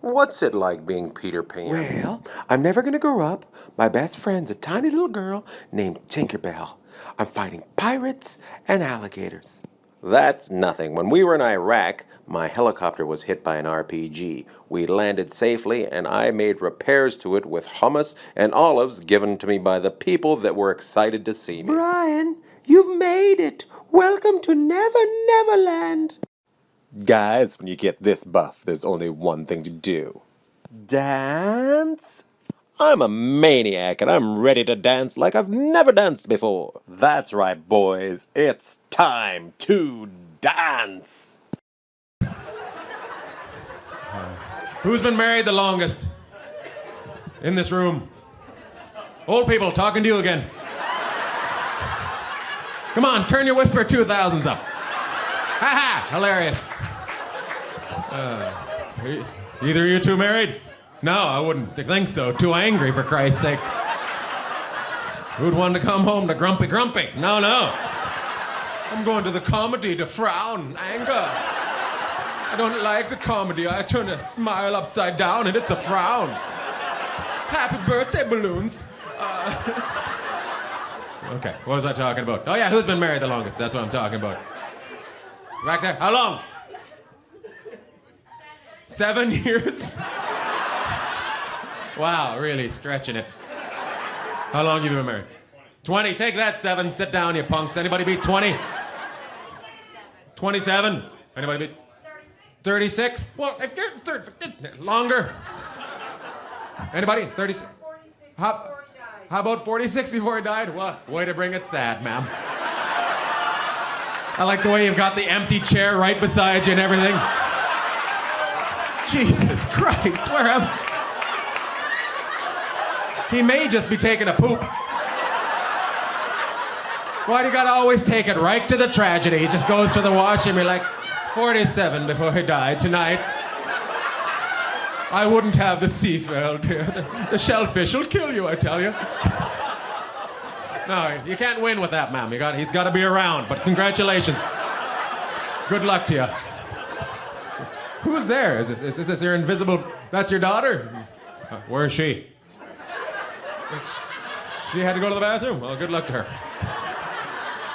What's it like being Peter Pan? Well, I'm never gonna grow up. My best friend's a tiny little girl named Tinkerbell. I'm fighting pirates and alligators. That's nothing. When we were in Iraq, my helicopter was hit by an RPG. We landed safely, and I made repairs to it with hummus and olives given to me by the people that were excited to see me. Brian, you've made it. Welcome to Never Neverland. Guys, when you get this buff, there's only one thing to do. Dance? I'm a maniac, and I'm ready to dance like I've never danced before. That's right, boys. It's time to dance. Who's been married the longest? In this room. Old people, talking to you again. Come on, turn your whisper 2000s up. Ha ha, hilarious. Either of you two married? No, I wouldn't think so. Too angry, for Christ's sake. Who'd want to come home to grumpy? No. I'm going to the comedy to frown, anger. I don't like the comedy. I turn a smile upside down and it's a frown. Happy birthday, balloons. Okay, what was I talking about? Oh yeah, who's been married the longest? That's what I'm talking about. Back there, how long? 7 years? Wow, really stretching it. How long have you been married? 20, take that 7, sit down, you punks. Anybody beat 20? 27? Anybody beat 36? Well, if you're longer. Anybody? 36? How about 46 before he died? Well, way to bring it sad, ma'am. I like the way you've got the empty chair right beside you and everything. Jesus Christ, where am I? He may just be taking a poop. Why do you gotta always take it right to the tragedy? He just goes to the washroom, you're like, 47 before he died tonight. I wouldn't have the seafood. The shellfish will kill you, I tell you. No, you can't win with that, ma'am. He's got to be around, but congratulations. Good luck to you. Who's there? Is this your invisible... That's your daughter? Where is she? She had to go to the bathroom? Well, good luck to her.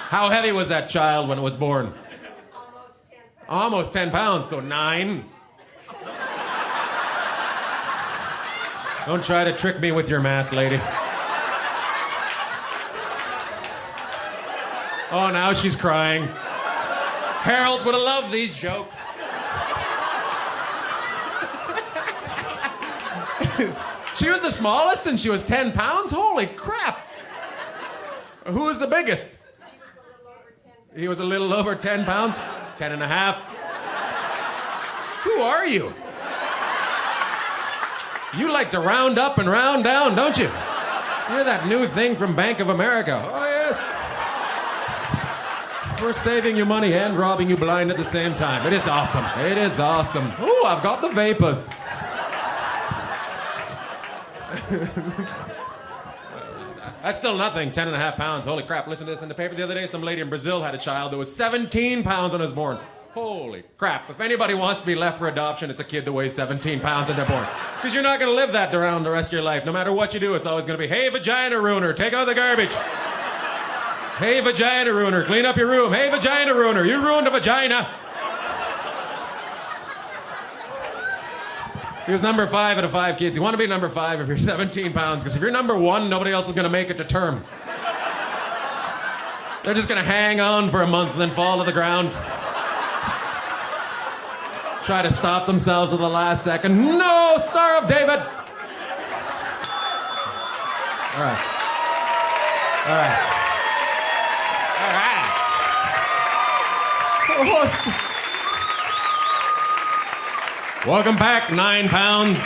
How heavy was that child when it was born? Almost 10 pounds, so 9. Don't try to trick me with your math, lady. Oh, now she's crying. Harold would have loved these jokes. She was the smallest and she was 10 pounds? Holy crap. Who was the biggest? He was a little over 10 pounds? 10 and a half. Who are you? You like to round up and round down, don't you? You're that new thing from Bank of America. Oh, yes. We're saving you money and robbing you blind at the same time. It is awesome. It is awesome. Ooh, I've got the vapors. That's still nothing, 10 and a half pounds. Holy crap, listen to this. In the paper the other day, some lady in Brazil had a child that was 17 pounds when it was born. Holy crap. If anybody wants to be left for adoption, it's a kid that weighs 17 pounds when they're born. Because you're not going to live that around the rest of your life. No matter what you do, it's always going to be, hey, vagina ruiner, take out the garbage. Hey, vagina ruiner, clean up your room. Hey, vagina ruiner, you ruined a vagina. He was number 5 out of 5 kids. You want to be number 5 if you're 17 pounds, because if you're number 1, nobody else is going to make it to term. They're just going to hang on for a month and then fall to the ground. Try to stop themselves at the last second. No, Star of David! All right. All right. All right. Welcome back, 9 pounds.